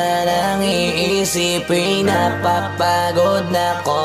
Nang iisipin, napapagod na ko.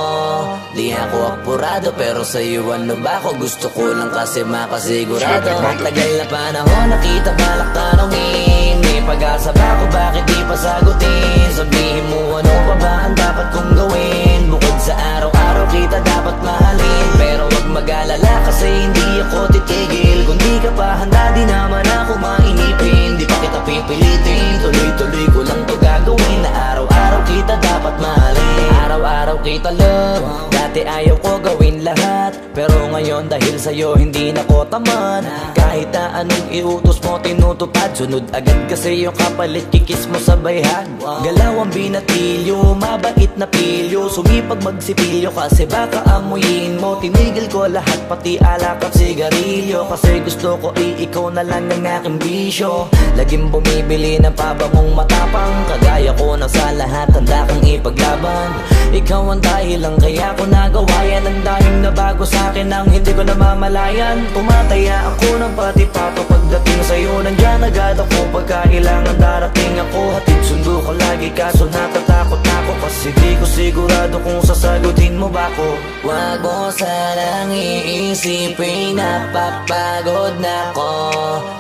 Di ako apurado pero sa'yo ano ba ako? Gusto ko lang kasi makasigurado. Matagal na panahon nakita balak tanongin. May pag-asa ba ako, bakit di pa sagutin? Sabihin mo ano pa ba ang dapat kong gawin? Bukod sa araw-araw kita dapat mahalin. Pero wag mag-alala kasi hindi ako titigil. Kung di ka pa handa di naman ako mainipin. Di pa kita pipilitin, tuloy-tuloy ko lang to gagawin. Na araw-araw kita dapat mahalin. Araw-araw kita love. Dati ayaw ko gawin lahat, pero ngayon dahil sa'yo hindi na ko tamad. Kahit na anong iutos mo tinutupad, sunod agad kasi yung kapalit kikis mo sa bayhan. Galaw ang binatilyo, mabait na pilyo. Sumipag magsipilyo kasi baka amuyin mo. Tinigil ko lahat pati alak at sigarilyo, kasi gusto ko ikaw na lang ang aking bisyo. Laging bumibili ng pabangong matapang, kagaya ko na sa lahat handa kang ipaglaban. Ikaw ang dahilan kaya ko nagawa yan. Ang daming nabago sa'kin ang hindi ko namamalayan. Tumataya ako ng pati-pato pagdating sa'yo. Nandiyan agad ako pagkailangan darating ako. Hatid sundo ko lagi kaso natatakot ako, kasi di ko sigurado kung sasagutin mo ba ko. Wag mo sanang iisipin, napapagod na ko.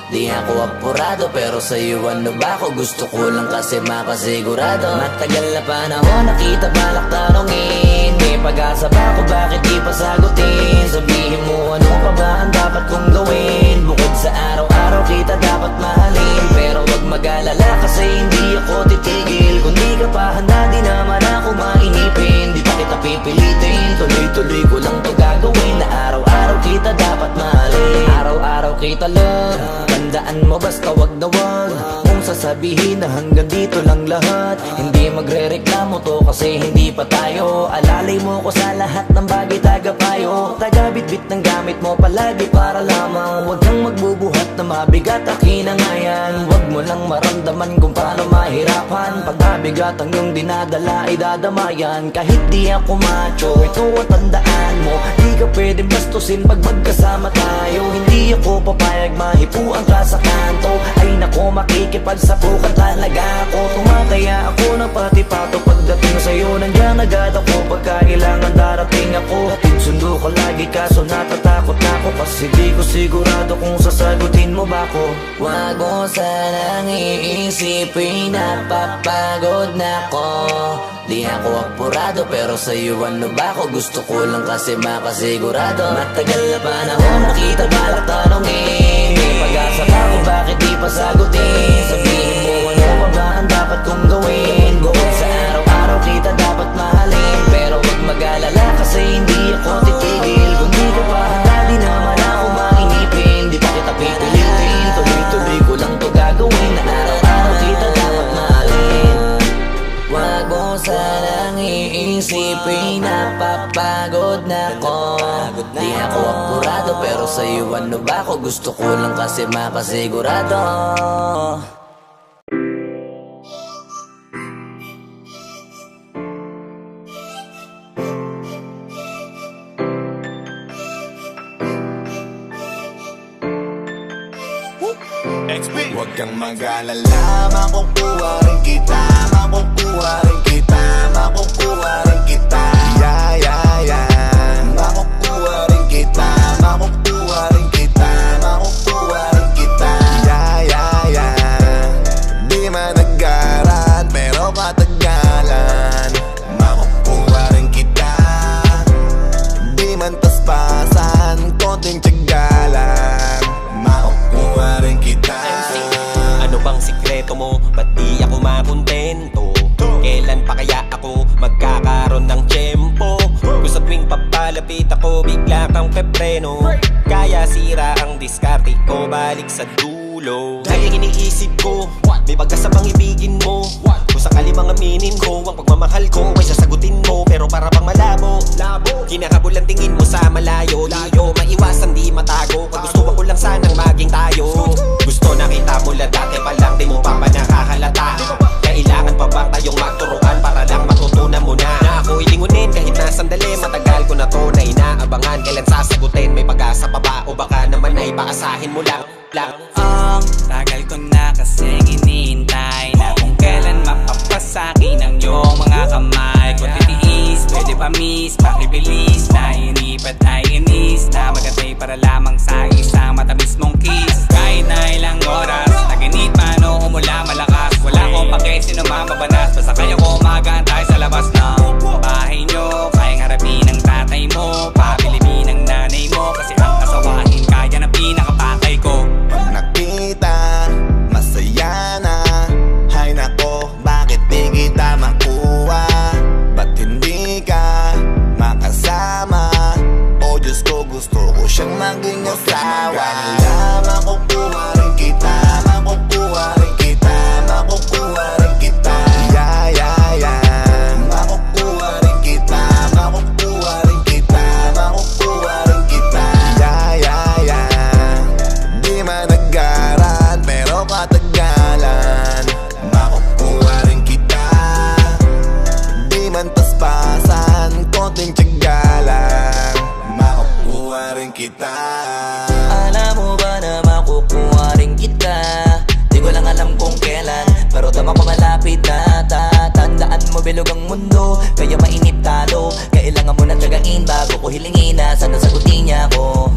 Di ako apurado pero sa'yo ano ba ako? Gusto ko lang kasi makasigurado. Matagal na panahon nakita balak tanongin. May pag-asa ba ako, bakit di pa sagutin? Sabihin mo ano pa ba ang dapat kong gawin? Bukod sa araw-araw kita dapat mahalin. Pero wag mag-alala kasi hindi ako titigil. Kung di ka pa handa di naman ako mainipin. Di pa kita pipilitin, tuloy-tuloy ko lang to gagawin. Na araw-araw kita dapat mahalin. Araw-araw kita love. Tandaan mo basta wag na wag kung sasabihin na hanggang dito lang lahat. Hindi magre-reklamo to kasi hindi pa tayo. Alalay mo ko sa lahat ng bagay, tagapayo. Tagabitbit ng gamit mo palagi para lamang. Huwag kang magbubuhat na mabigat, akin ang ayan. Huwag mo lang maramdaman kung paano mahirapan. Pag mabigat ang iyong dinadala ay dadamayan. Kahit di ako macho, ito ang tandaan mo. Di ka pwedeng bastusin pag magkasama tayo. Hindi ako papayag mahipuan ka sa kanto. Ay nako, makikipagsapukan talaga ako. Tumataya ako ng pati-pato pagdating sa'yo. Nandiyan agad ako pagkailangan darating ako. Hatid sundo ko lagi kaso natatakot ako, kasi di ko sigurado kung sasagutin mo ba ko. Wag mo sanang iisipin, napapagod na ko. Di ako apurado pero sa'yo ano ba ako? Gusto ko lang kasi makasigurado. Matagal na panahon nakita balak tanongin. May pag-asa ba ako, bakit di pa sagutin? Sabihin mo ano pa ba ang dapat kong gawin? Bukod sa araw-araw kita dapat mahalin. Pero wag mag-alala kasi hindi ako titigil. Kung di ka pa handa di naman ako mainipin. Di pa kita pipilitin, tuloy-tuloy ko lang to gagawin. Na araw-araw kita dapat mahalin. Wag mo sanang iisipin, napapagod na ko. Di ako apurado pero sa'yo ano ba ako? Gusto ko lang kasi makasigurado. Huwag kang mag-alala, makukuha rin kita, makukuha rin kita, makukuha rin kita. Yeah, yeah, yeah. Makukuha rin kita, makukuha rin kita, makukuha rin kita. Yeah, yeah, yeah. Di man nag-aral pero katagalan, makukuha rin kita. Di man taspasan, konting tiyagalan, makukuha rin kita. Ano bang sikreto mo? Ba't di ako makontento? Kailan pa kaya ako magkakaroon ng tiyempo? Kung sa tuwing papalapit ako bigla kang pepreno. Kaya sira ang diskarte ko, balik sa dulo. Laging iniisip ko, may pag-asa bang ibigin mo? Kung sakali mga aminin ko, ang pagmamahal ko ay sasagutin mo. Pero para bang malabo, kinahabol ang tingin mo sa malayo. Di ko maiwasan, di matago. Kagustuhan ko lang sanang maging tayo. Gusto nakita mo lang dati pa lang, di mo pa nakahalata. Kailangan pa ba tayong magturuan para lang matutunan mo na ako'y lingunin kahit na sandali. Matagal ko na to na inaabangan, kailan sasagutin? May pag-asa pa ba o baka naman ay paasahin mo lang? Ang tagal ko na kasing iniintay na kung kailan mapapagod inis, pakibilis na inipad ay inis na magantay para lamang sa isang matamis mong kiss. Kahit na ilang oras, naginit man o umula malakas, wala akong pake sino mamabanas, basta kaya ko magantay sa labas ng bahay nyo. Kayang harapin ng tatay mo, pabilibin ng nanay mo, kasi ang kasawahin kaya ng pinakapakay ko. Pag nakita, masaya na. Hay nako, bakit di kita makuha? Ba't hindi ka makasama? O Diyos ko, gusto ko siyang maging asawa. Makukuha rin kita, makukuha rin kita, makukuha rin kita. Yeah, yeah, yeah. Makukuha rin kita, makukuha rin kita, makukuha rin kita. Yeah, yeah, yeah. Di man nag-aral, pero katagalan. Makukuha rin kita. Di man paspasan, konting tiyaga lang. Makukuha rin kita. Alam mo ba na makukuha rin kita? Di ko lang alam kung kailan, pero tama ko malapit na. Tandaan mo bilog ang mundo, kaya mainit talo. Kailangan mo na tiyagain bago ko hilingin na sana sagutin niya ako.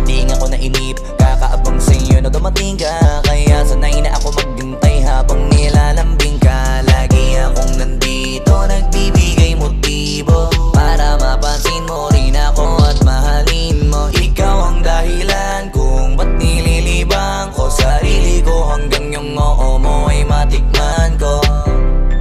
Di nga ko nainip, kakaabang sa'yo na dumating ka, kaya sanay na ako maghintay habang nilalambing ka. Lagi akong nandito, nagbibigay motibo para mapansin mo rin ako at mahalin mo. Ikaw ang dahilan kung ba't nililibang ko sarili ko, hanggang yung oo mo ay matikman ko.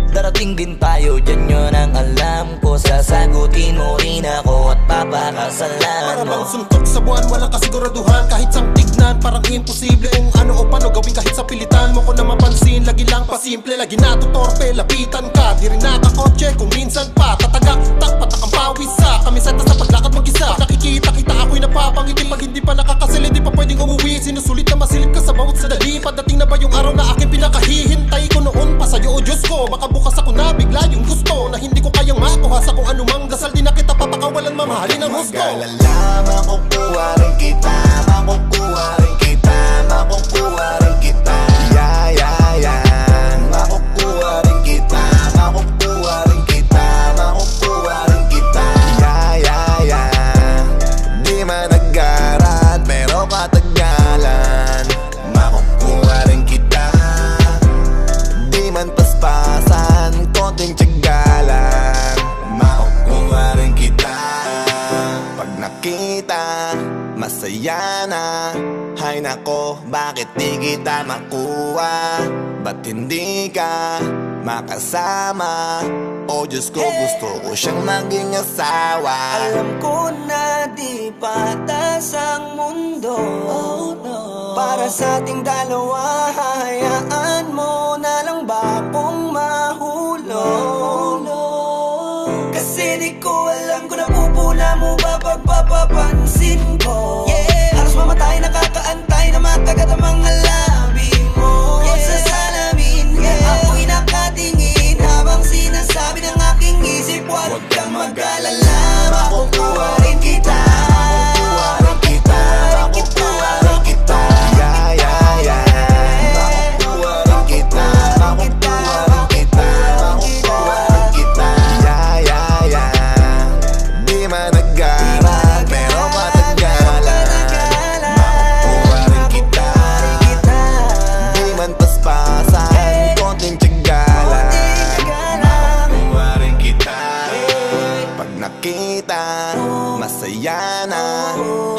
Darating din tayo, dyan yun ang alam ko. Sasagutin mo rin ako at papakasalan Para mo. bang suntok sa buwan, walang kasiguraduhan. Kahit sang tignan, parang imposible kung ano o paano gawin kahit sa pilitan mo ko na mapansin. Lagi lang pasimple, lagi natutorpe, lapitan ka. Di rin nakakotse kung minsan pa tatagak, patak ang pawis sa kamiseta sa paglakad mag-isa. Nakikita kita ako'y napapangiti, pag hindi pa nakakasili di pa pwedeng umuwi. Sinusulit na masilip ka sa bawat sadali. Padating na ba yung araw na aking pinakahihintay ko noon pa sa'yo o Diyos ko? Makabukas ako na bigla yung gusto na hindi ko kayang makuha sa kung anumang dasal. Di na kita papakawalan, mamahalin ang gusto. Mag-alala, makukuha rin kita, makukuha rin kita, makukuha rin kita. Yeah, yeah, yeah. Makukuha rin kita, makukuha rin kita, makukuha rin kita. Yeah, yeah, yeah. Di man nag-aral, pero katagalan. Makukuha rin kita. Di man paspasan, konting tiyaga lang. Makukuha rin kita. Pag nakita, masaya na. Hay nako, bakit di kita makuha? Ba't hindi ka makasama? O Diyos ko, gusto ko siyang maging asawa. Alam ko na di patas ang mundo, para sa ating dalawa, hayaan mo na lang ba akong mahulog? Kasi di ko alam kung napupuna mo ba pagpapapansin ko. Halos mamatay, nakakaantay na makagat ang mga labi mo sa salamin. Ako'y nakatingin habang sinasabi ng aking isip, huwag kang mag-alala, makukuha rin kita. Makukuha rin kita, makukuha rin kita. Yeah, yeah, yeah. Makukuha rin kita, makukuha rin kita, makukuha rin kita. Yeah, yeah, yeah. Di man nag-aral, pero matagalan. Makukuha rin kita. Di man paspasan, konting tiyaga lang. Makukuha rin kita. Pag nakita, masaya na.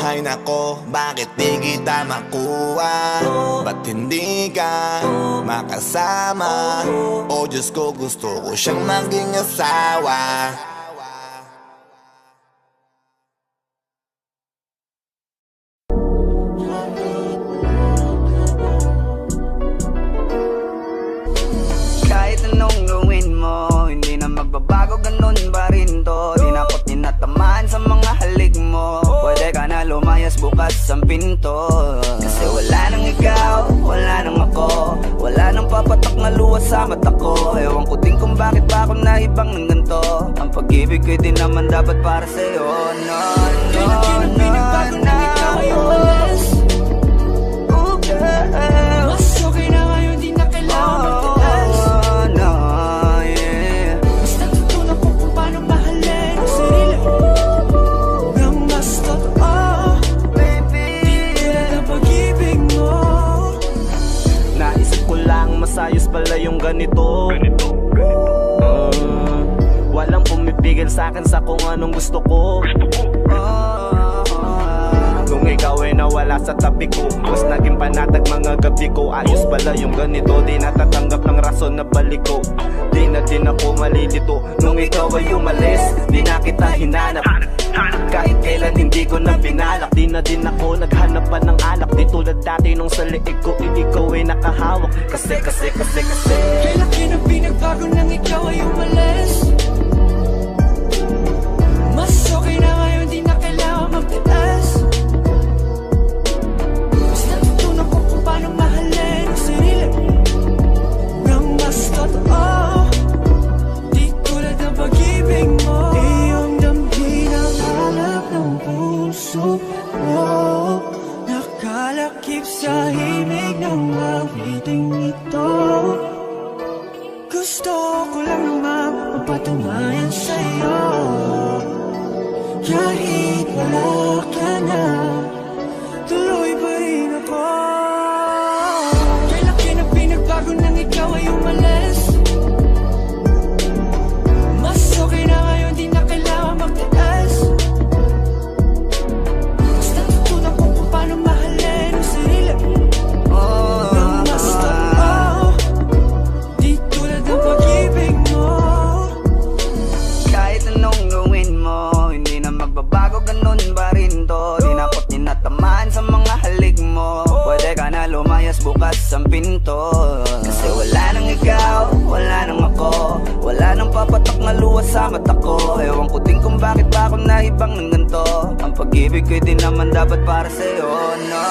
Hay nako, bakit di kita makuha? Ba't hindi ka makasama? O Diyos ko, gusto ko siyang maging asawa. Kahit anong gawin mo, hindi na magbabago, ganun pa rin to. Di na ako tinatamaan sa mga halik mo. Pwede ka na lumayas, bukas ang pinto. Kasi wala nang ikaw, wala nang ako, wala nang papatak na luha sa mata ko. Ewan ko din kung bakit pa ako naibang ng ganito. Ang pag-ibig ko'y di naman dapat para sa'yo. No, no, no, no. Oh, girl. Mas okay na ngayon, di na kailangan magtalas. Oh, no, yeah. Basta natutunan ko kung paano mahalin ang sarili. tumigil sa'kin sa kung anong gusto ko. Nung ikaw ay nawala sa tabi ko, mas naging panatag mga gabi ko. Ayos pala yung ganito, di natatanggap ng rason na balik ko. Di na din ako malilito, nung ikaw ay umalis, di na kita hinanap. Kahit kailan hindi ko na pinalak, di na din ako naghanap pa ng alak. Di tulad dati nung sa liig ko, ikaw ay nakahawak. Kasi Kailan na pinagbago nang ikaw ay umalis? Mas okay na ngayon, di na kailangan magtiis. Mas natutunan ko kung paano mahalin ang sarili nang mas totoo. Di tulad ng pag-ibig mo, iyong damhin ang hanap ng puso mo. Nakalakip sa himig ng awiting ito. Gusto ko lang naman mapatunayan sa'yo, kahit wala ka na, tuloy pa rin ako. Kailan na pinagbago nang ikaw ay umalis? Mas okay na ngayon, di na kailangan magtiis. Mas natutunan ko kung paano mahalin ang sarili nang mas totoo. Di tulad ng pag-ibig mo. Kahit anong gawin mo, hindi na magbabago, ganun pa rin to. Di na ako tinatamaan sa mga halik mo. Pwede ka na lumayas, bukas ang pinto. Kasi wala nang ikaw, wala nang ako, wala nang papatak na luwas sa mata ko. Ewan ko din kung bakit ba ako naibang ng ganito. Ang pag-ibig ko'y di naman dapat para sa'yo. No,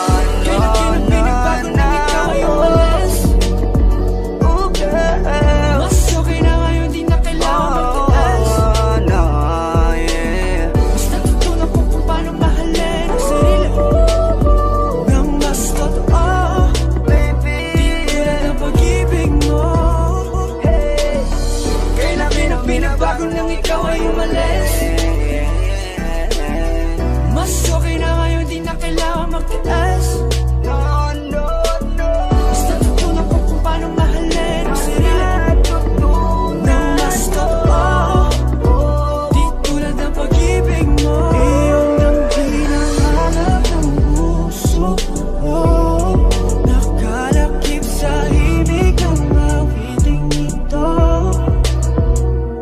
Kailan na pinagbago nang ikaw ay umalis? Mas okay na ngayon, di na kailangan magtiis. Mas natutunan ko kung paano mahalin ang sarili nang mas totoo. Di tulad ng pag-ibig mo. Kailan na pinagbago nang ikaw ay umalis? Mas okay na ngayon, di na kailangan magtiis. Mas natutunan ko kung paano mahalin ang sarili nang mas totoo. Di tulad ng pag-ibig mo, iyong damhin ang hanap ng puso mo. Nakalakip sa himig ng awiting ito.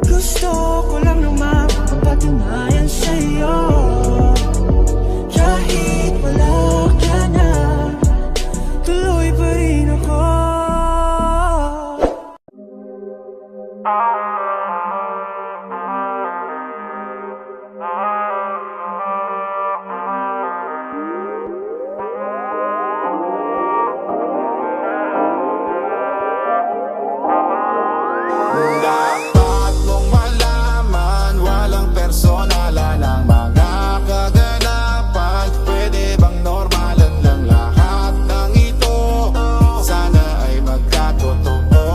Gusto ko lang naman mapatunayan sa'yo, kahit wala ka na, tuloy pa rin ako. Dapat mong malaman, walang personalan ang mga kaganapan. Pwede bang normalan lang lahat ng ito? Sana ay magkatotoo.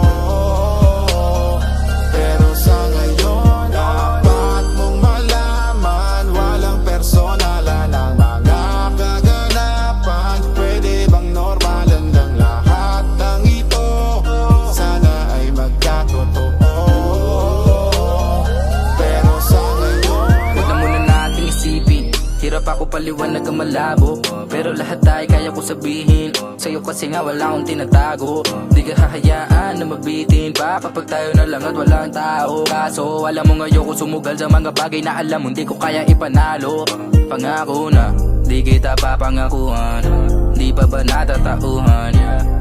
Pero sa ngayon, dapat mong malaman, walang personalan ang mga kaganapan. Pwede bang normalan lang lahat ng ito? Sana ay magkatotoo. Pero sa ngayon, Huwag na muna nating isipin, hirap ako paliwanag ang malabo, pero lahat ay kaya ko sabihin sa'yo kasi nga wala akong tinatago. Di ka hahayaan na magbitin pa kapag tayo na lang at walang tao. Kaso alam mo ngayon ko sumugal sa mga bagay na alam mo hindi ko kaya ipanalo. Pangako na di kita papangakuhan, di pa ba natatauhan?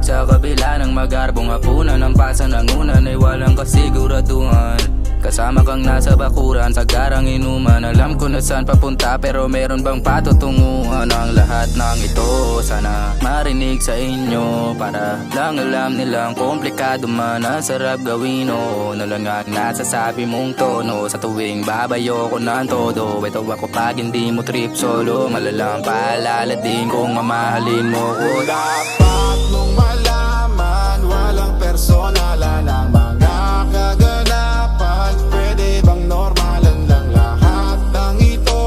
Sa kabila ng magarbong hapunan, ang pasa ng unan ay walang kasiguraduhan. Kasama kang nasa bakuran, sa garang inuman. Alam ko na saan papunta pero meron bang patutunguhan? Ang lahat ng ito sana marinig sa inyo, para lang alam nilang komplikado man ang sarap gawin. Oo na lang ang nasasabi mong tono sa tuwing babayo ko ng todo. Ito ako pag hindi mo trip solo, malalang paalala din kung mamahalin mo ko. dapat mong malaman, walang personalan ang mga kaganapan. Pwede bang normalan lang lahat ng ito?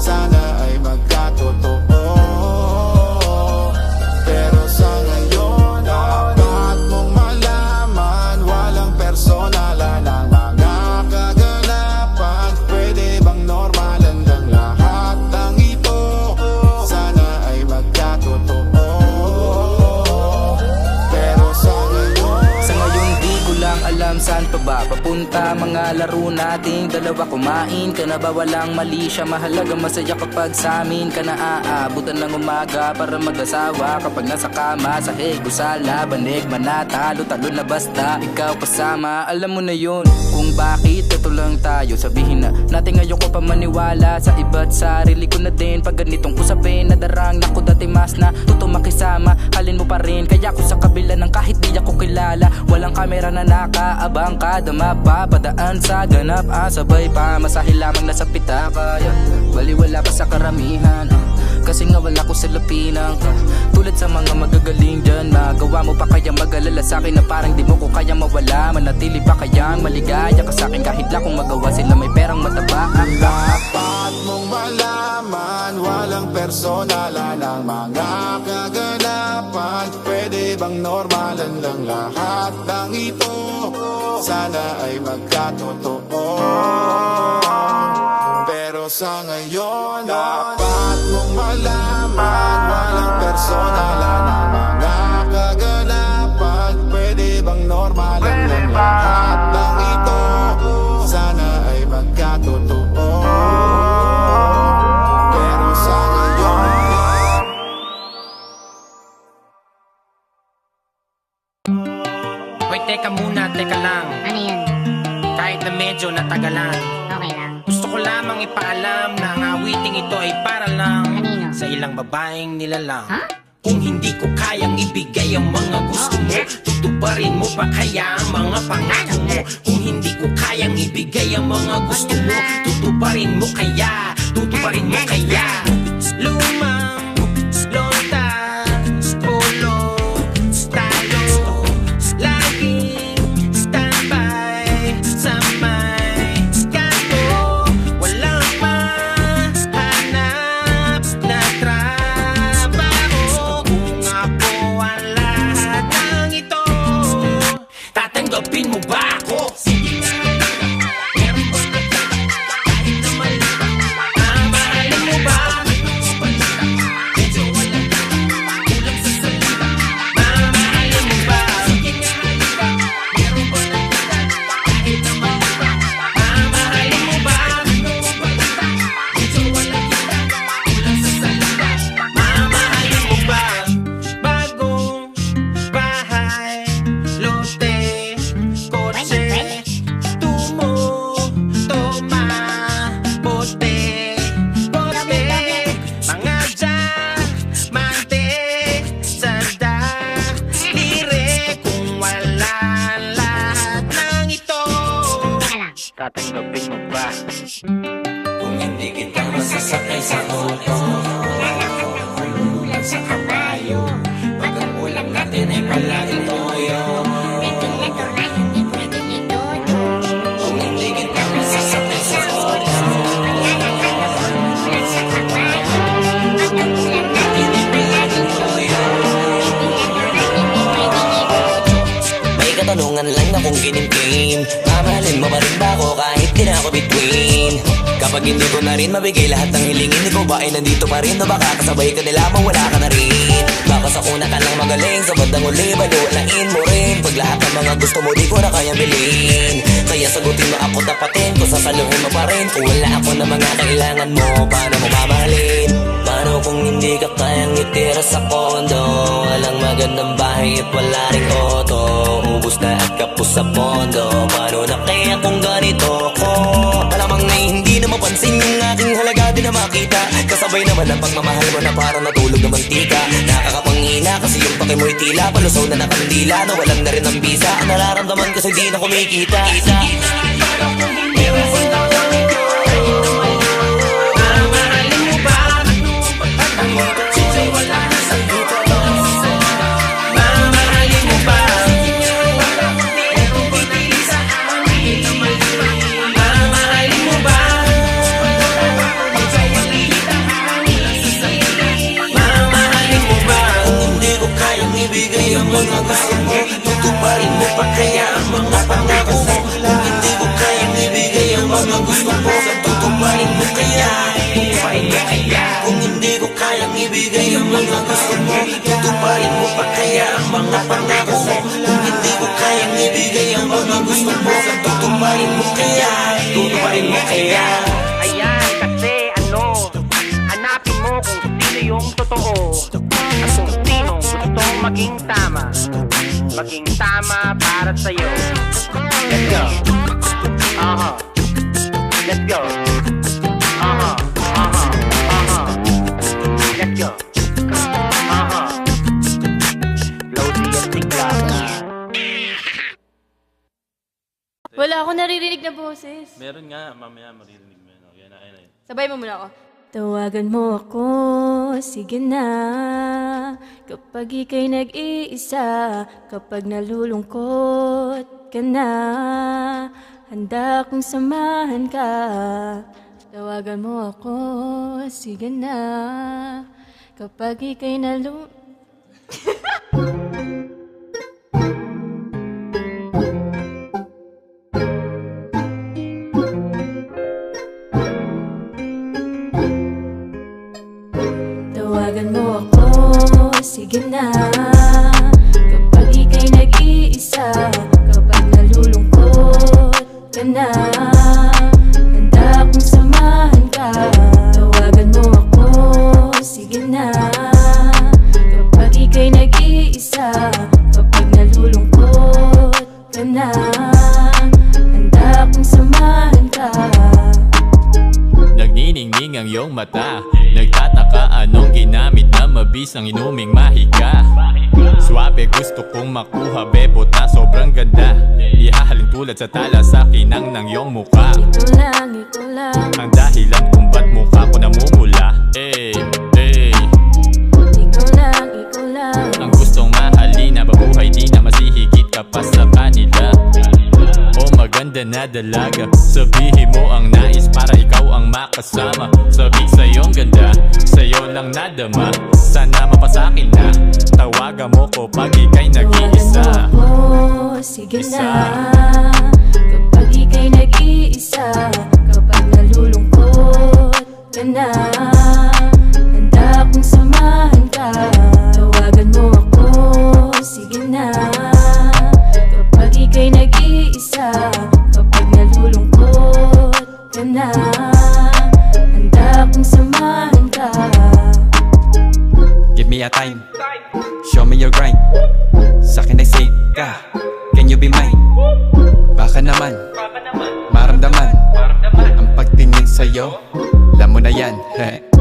Sana ay magkatotoo. Pero sa ngayon, dapat mong malaman, walang personalan ang mga kaganapan. pa ba papunta mga laro nating dalawa? Kumain ka na ba? Walang mali siya, mahalaga masaya kapag sa amin ka na aabutan ng umaga para mag-asawa. Kapag nasa kama, sahig, gusala, banig, manatalo, talo na basta ikaw kasama. Alam mo na yun kung bakit ito lang tayo. Sabihin na natin ngayon ko pa maniwala sa iba't sarili ko na din. Pag ganitong usapin, nadarang ako dati mas na tutumakisama. Halin mo pa rin, kaya ko sa kabila ng kahit di ako kilala. Walang kamera na nakaabang kada mapapadaan sa ganap. Sabay pa, masahe lamang nasa pitaka, baliwala pa sa karamihan, kasi nga wala ko sa lapinang tulad sa mga magagaling dyan. Magawa mo pa kaya mag-alala sa'kin na parang di mo ko kaya mawala? Manatili pa kayang maligaya ka sa'kin kahit lang kung magawa sila may perang mataba? Dapat mong malaman, walang personalan ang mga kaganapan. Pwede bang normalan lang lahat ng ito? Sana ay magkatotoo. Pero sa ngayon, dapat mong malaman, walang personalan ang mga kaganapan. Pwede bang normalan lang lahat ng ito? Sana ay magkatotoo. Pero sa ngayon, Hoy, teka muna, teka lang. Ano yun? Kahit na medyo natagalan, Okay lang. gusto ko lamang ipaalam na ang awiting ito ay para lang Kanino? sa ilang babaeng nilalang. Ha? Kung hindi ko kayang ibigay ang mga gusto mo, tutuparin mo pa kaya ang mga pangako mo? Kung hindi ko kayang ibigay ang mga gusto mo, tutuparin mo kaya? Tutuparin mo kaya? Lumang, lonta, polo, talo, laging standby sa may kanto. Walang mahanap na trabaho. Kung ako ang lahat ng ito, tatanggapin mo ba ako? Sige nga, meron ba kahit na mali? Mamahalin mo ba? Medyo walang kulang sa salita. Mamahalin mo ba? Sige nga, meron ba kahit na mali? Mamahalin mo ba? Medyo walang kulang sa salita. Mamahalin mo ba? Bagong bahay, lote, kotse, tumo, toma, bote, bote, mga diamante sa daliri. Kung wala lahat ng ito, Teka lang. Tatanggapin mo ba? Kung hindi kita masasakay sa auto, ulan sa kabayo, pag ang ulam natin ay palaging toyo. Regulador na hindi pwedeng ituto. Kung hindi kita masasakay sa auto, Ulan sa kabayo. Pag ang ulan natin ay palaging toyo. Regulador na hindi pwedeng ituto. may katanungan lang na kung kinimkim. Mamahalin mo pa rin ba ako kahit di na ako between? Kapag hindi ko na rin mabigay lahat ng hilingin, ikaw ba ay nandito pa rin? O baka kasabay ka nila mawala ka na rin? Baka sa una ka lang magaling, sa bandang uli balualain mo rin. Pag lahat ng mga gusto mo di ko na kaya bilhin, kaya sagutin mo ako tapatin, kung sasaluhin mo pa rin. Kung wala ako na mga kailangan mo, paano mo mamahalin? Paano kung hindi ka kayang itira sa kondo? Walang magandang bahay at wala ring auto, ubus na at kapos sa pondo. Paano na kaya kung ganito ko? Malamang na hindi na mapansin yung aking halaga di na makita. Kasabay naman ang pagmamahal mo na parang natulog na mantika. Nakakapangina kasi yung pake mo'y tila palusaw na nakandila, na walang na rin ang bisa. Ang nararamdaman kasi di na kumikita. mamahalin mo ba? Medyo wala na sa dito. Mamahalin mo ba? Mamahalin mo ba? Mamahalin mo ba? Kung hindi ko kayang ibigay ang mga gusto mo, tutuparin mo pa kaya ang mga pangako mo? Kung hindi ko kayang ibigay ang mga gusto mo, tutuparin mo kaya? Tutuparin mo kaya? Kung hindi ko kayang ibigay ang mga gusto mo, tutuparin mo pa kaya ang mga pangako mo? Kung hindi ko kayang ibigay ang mga gusto mo, yeah. Ayan, kasi hanapin mo kung sino yung totoo at kung sino gustong maging tama para sa'yo. Let's go. Let's go. Let's go. Loadie at Sigla. Wala ako naririnig na boses. Meron nga, mamaya maririnig mo yun. Yan na, yan. Sabay mo muna ako. Tawagan mo ako, sige na. Kapag ika'y nag-iisa, kapag nalulungkot ka na, handa akong samahan ka. Tawagan mo ako, sige na. Kapag ika'y Tawagan mo ako, sige na. Kapag ika'y nag-iisa, kapag nalulungkot ka na, handa akong samahan ka. Tawagan mo ako, sige na. Kapag ika'y nag-iisa, kapag nalulungkot ka na, handa akong samahan ka. Nagniningning ang iyong mata, nagtataka anong ginamit na mabisang inuming mahiga. Swabe gusto kong makuha, bebot na sobrang ganda. Ihahalin tulad sa tala sa kinang ng iyong muka. Ikaw lang ang dahilan kung ba't mukha ko namumula. Ikaw lang ang gustong mahalin na babuhay, di na masihigit ka pa sa kanila. O maganda na dalaga, sabihin mo ang nais para ikaw ang makasama. Sabi sa'yong ganda, sa'yo lang nadama. Sana mapasakin na, tawagan mo ko pag ika'y nag-iisa. Tawagan mo ako, sige na. Kapag ika'y nag-iisa, kapag nalulungkot ka na, handa akong samahan ka. Tawagan mo ako, sige na. Kapag ika'y nag-iisa, kapag nalulungkot ka na, handa akong samahan ka. Give me a time, show me your grind. Sa'kin ay say ka, can you be mine? Baka naman, maramdaman ang pagtingin sa'yo, alam mo na yan.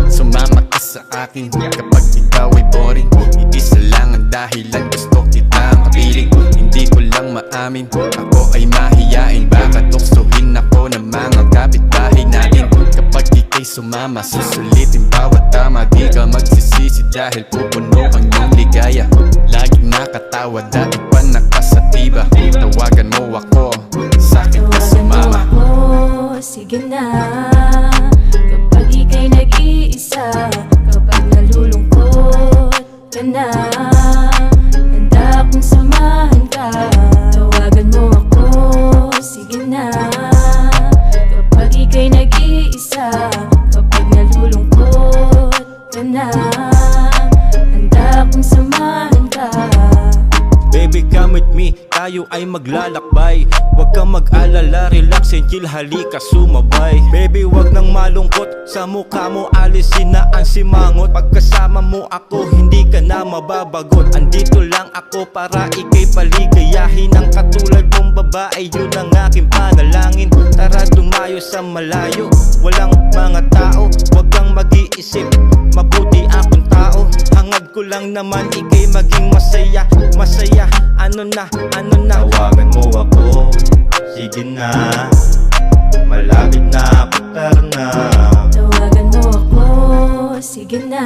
Sumama ka sa akin kapag ikaw ay boring. Iisa lang ang dahilan, gusto kitang kapiling. Hindi ko lang maamin, ako ay mahiyain. Baka tuksuhin ako ng mga kapitbahay natin. Kapag ika'y sumama, susulitin bawat tama. Di ka magsisisi dahil pupuno ang iyong ligaya. Laging nakatawa, dati pa nakasatiba. Tawagan mo ako, sa'kin ka sumama. Tawagan mo ako, sige na. Kapag ika'y nag-iisa, kapag nalulungkot ka na, handa akong samahan ka. Tawagan mo ako, sige na. Kapag ika'y nag-iisa, kapag nalulungkot ka na, handa akong samahan ka. Baby, come with me, tayo ay maglalakbay. Huwag kang mag-alala, relax and chill, halika sumabay. Baby, wag nang malungkot, sa mukha mo alisin na ang simangot. Pagkasama mo ako, hindi ka na mababagot. Andito lang ako para ika'y paligayahin. Ang katulad mong babae, yun ang aking panalangin. Tara dumayo sa malayo, walang mga tao. Huwag kang mag-iisip, mabuti akong tao. Hangad ko lang naman ika'y maging masaya. Masaya, ano na tawagan mo ako, sige na. Malapit na ako, tara na. Tawagan mo ako, sige na.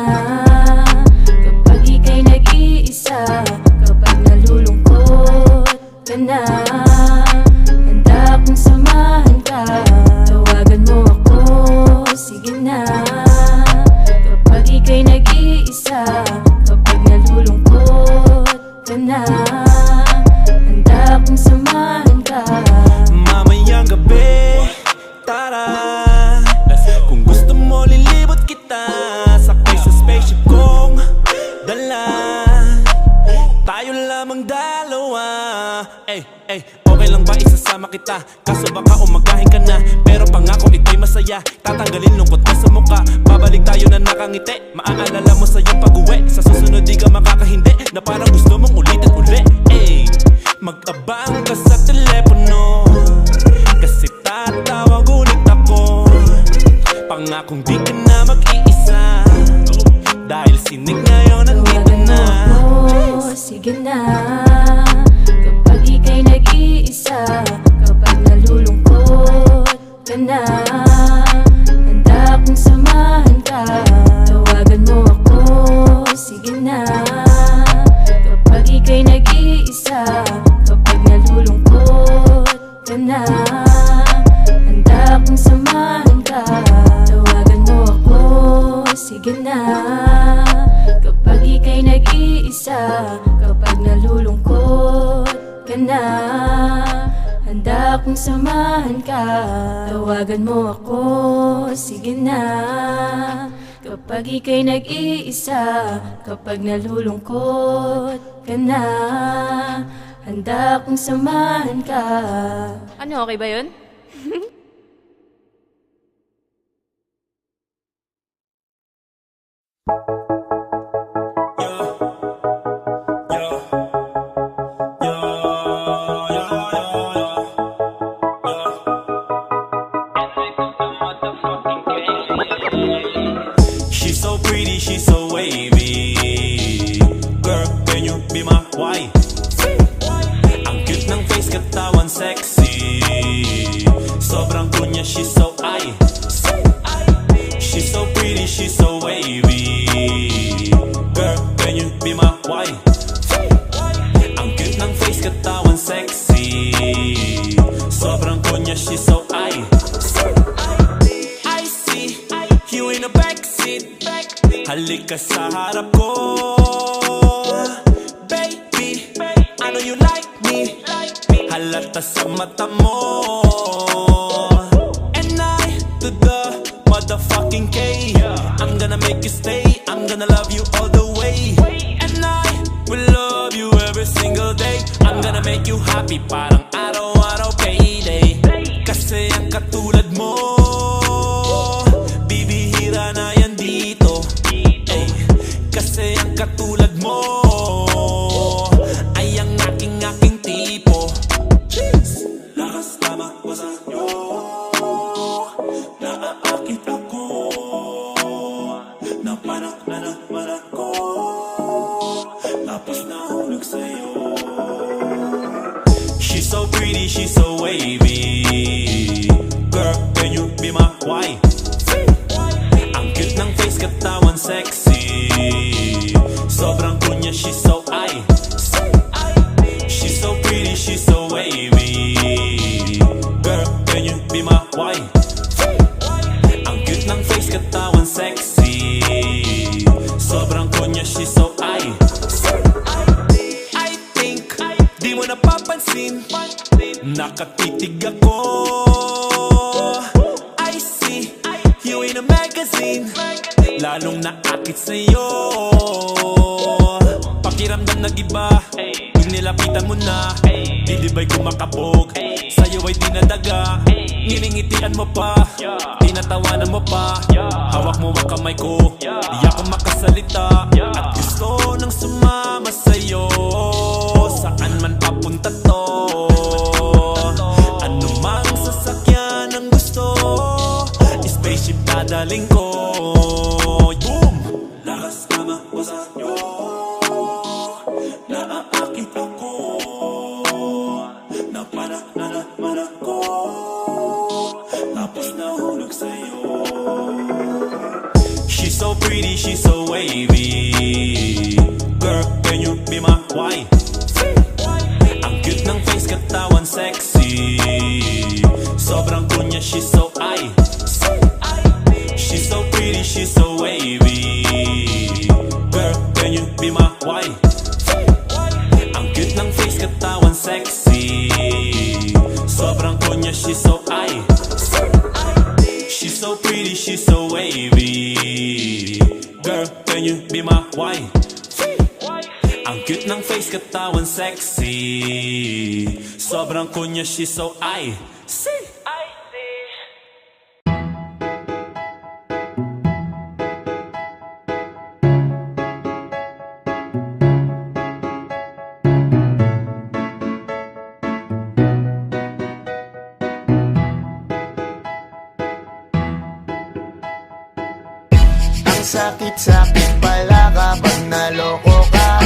Kapag ika'y nag-iisa, kapag nalulungkot ka na, handa akong samahan ka. Tawagan mo ako, sige na. Kapag ika'y nag-iisa, kapag nalulungkot ka na, handa akong samahan ka. Mamayang gabi, tara. Kung gusto mo lilibot kita, sakay sa spaceship kong dala. Tayo lamang dalawa. Okay lang ba isasama kita. Kaso baka umagahin ka na, pero pangako ito'y masaya. Tatanggalin lungkot mo sa mukha, babalik tayo na nakangiti. Maaalala mo sa iyong pag-uwi, sa susunod di ka makakahindi, na parang gusto mong ulit at uli. Ay, mag-abang ka sa telepono, kasi tatawag ulit ako. Pangakong di ka na mag-iisa, dahil sinig ngayon nandito na. Sige na, kapag ika'y nag-iisa, kapag nalulungkot ka na, handa akong samahan ka. Tawagan mo ako, sige na, kapag ika'y nag-iisa, kapag nalulungkot ka na, handa akong samahan ka. Tawagan mo ako, sige na, kapag ika'y nag-iisa, kapag nalulungkot ka na, handa akong samahan ka. Tawagan mo ako, sige na, kapag ika'y nag-iisa, kapag nalulungkot ka na, handa akong samahan ka. Ano, okay ba yun? She's so pretty, she's so wavy. Girl, can you be my wife? Ang cute ng face, katawan sexy. Sobrang kunya, she's so ay. She's so pretty, she's so wavy. Girl, can you be my wife? Ang cute ng face, katawan sexy. Sobrang kunya, she's so ay. I see you in the backseat. Halika sa harap ko, baby. I know you like me, halata sa mata mo. And I, to the motherfucking K, I'm gonna make you stay, I'm gonna love you all the way. And I will love you every single day. I'm gonna make you happy, parang araw-araw payday. Kasi ang katulad mo, bibihira na yan dito. Ay, kasi ang katulad mo ay ang aking tipo. Lakas tama ko sa iyo, naaakit ako, napanak na naman ako, tapos nahulog sa'yo. She's so pretty, she's so wavy. Girl, can you be my wife? Ang cute ng face, katawan sexy. Sobrang kunya, she's so ay. She's so pretty, she's so wavy. Girl, can you be my wife? Ang cute ng face, katawan sexy. Sobrang kunya, she's so ay. I think di mo napapansin, nakatitig ako. I see you in a magazine, lalong naakit sa'yo. Pakiramdam nag-iba, yung nilapitan mo na, didibay kumakabog, sa'yo ay dinadaga. Nilingitian mo pa, tinatawanan mo pa, hawak mo ang kamay ko, di ako makasalita. At gusto nang sumama sa'yo, saan man papunta to. Ano mang sasakyan ang gusto, spaceship dadaling ko. Boom! Lakas tama ko sa iyo, naaakit ako, napanak na naman ako, tapos nahulog sa'yo. She's so pretty, she's so wavy. Girl, can you be my wife? Ang cute ng face, katawan sexy. Sobrang kunya, she's so ay. She's so pretty, she's so wavy. Girl, can you be my wife? Ang cute ng face, katawan sexy. Sobrang kunya, she's so ay. She's so pretty, she's so wavy. Girl, can you be my wife? Ang cute ng face, katawan sexy. Sobrang Sobrang kunya, she's so icy. Sakit-sakit pala kapag naloko ka.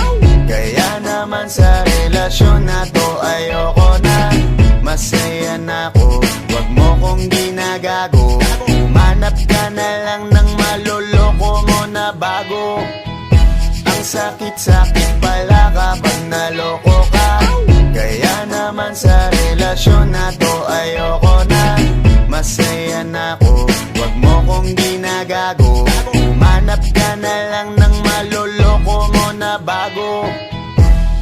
Kaya naman sa relasyon na to ayoko na. Masaya na ako, wag mo kong ginagago. Manap ka na lang ng maloloko mo na bago. Ang sakit-sakit pala kapag naloko ka. Kaya naman sa relasyon na to ayoko na. Masaya na ako, wag mo kong ginagago. Manap ka na lang ng maloloko mo na bago.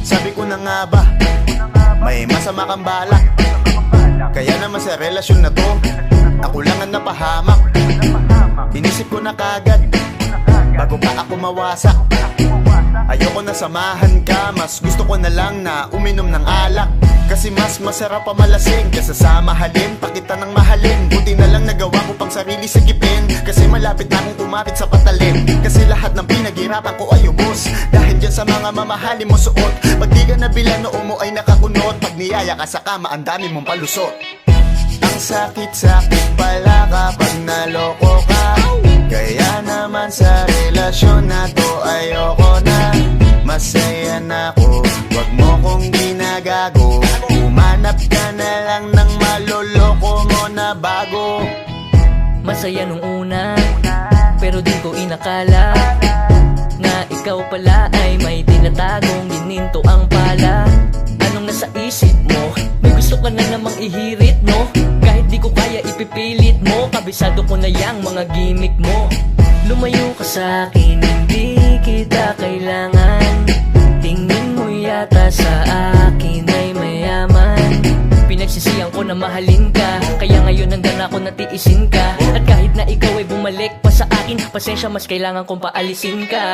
Sabi ko na nga ba, may masama kang balak. Kaya naman sa relasyon na to, ako lang ang napahamak. Inisip ko na kagad, bago pa ako mawasak. Ayoko na samahan ka, mas gusto ko na lang na uminom ng alak. Kasi mas masarap pa malasing kesa sa mahalin, pakita ng mahalin. Buti na lang nagawa ko pang sarili sigipin. Kasi malapit na akong kumapit sa patalim. Kasi lahat ng pinaghirapan ko ay ubos dahil dyan sa mga mamahalin mo suot. Pag di ka nabilan, noo mo ay nakakunot. Pag niyaya ka sa kama, ang dami mong palusot. Ang sakit-sakit pala kapag naloko ka. Kaya naman sa relasyon na to ayoko na. Masaya na ako, wag mo kong ginagago. Umanap ka na lang ng maloloko mo na bago. Masaya nung una, pero di ko inakala na ikaw pala ay may tinatagong gininto ang pala. Anong nasa isip mo? May gusto ka na namang ihirit, no? Kahit di ko kaya ipipilit mo, kabisado ko na yang mga gimmick mo. Lumayo ka sa'kin, hindi kita kailangan. Tingin mo yata sa akin ay mayaman. Pinagsisiyang ko na mahalin ka, kaya ngayon hanggang ako natiisin ka. At kahit na ikaw ay bumalik pa sa akin, pasensya, mas kailangan kong paalisin ka.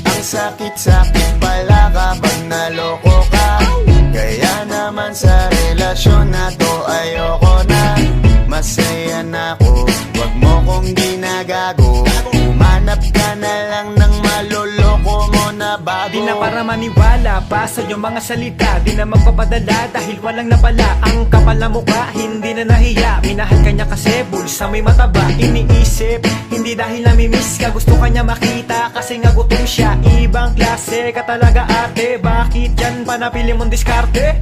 Ang sakit-sakit pala kapag naloko ka. Kaya naman sa relasyon na to ayoko na. Masaya na ako, wag mo kong ginagago. Umanap ka na lang ng maloloko mo na bago. Di na para maniwala pa sa iyong mga salita. Di na magpapadala dahil walang napala. Ang kapal na mukha, hindi na nahiya. Minahal ka niya kasi bulsa may mataba. Iniisip, hindi dahil namimiss ka. Gusto ka niya makita kasi nga gutom siya. Ibang klase ka talaga ate. Bakit yan pa napili mong diskarte?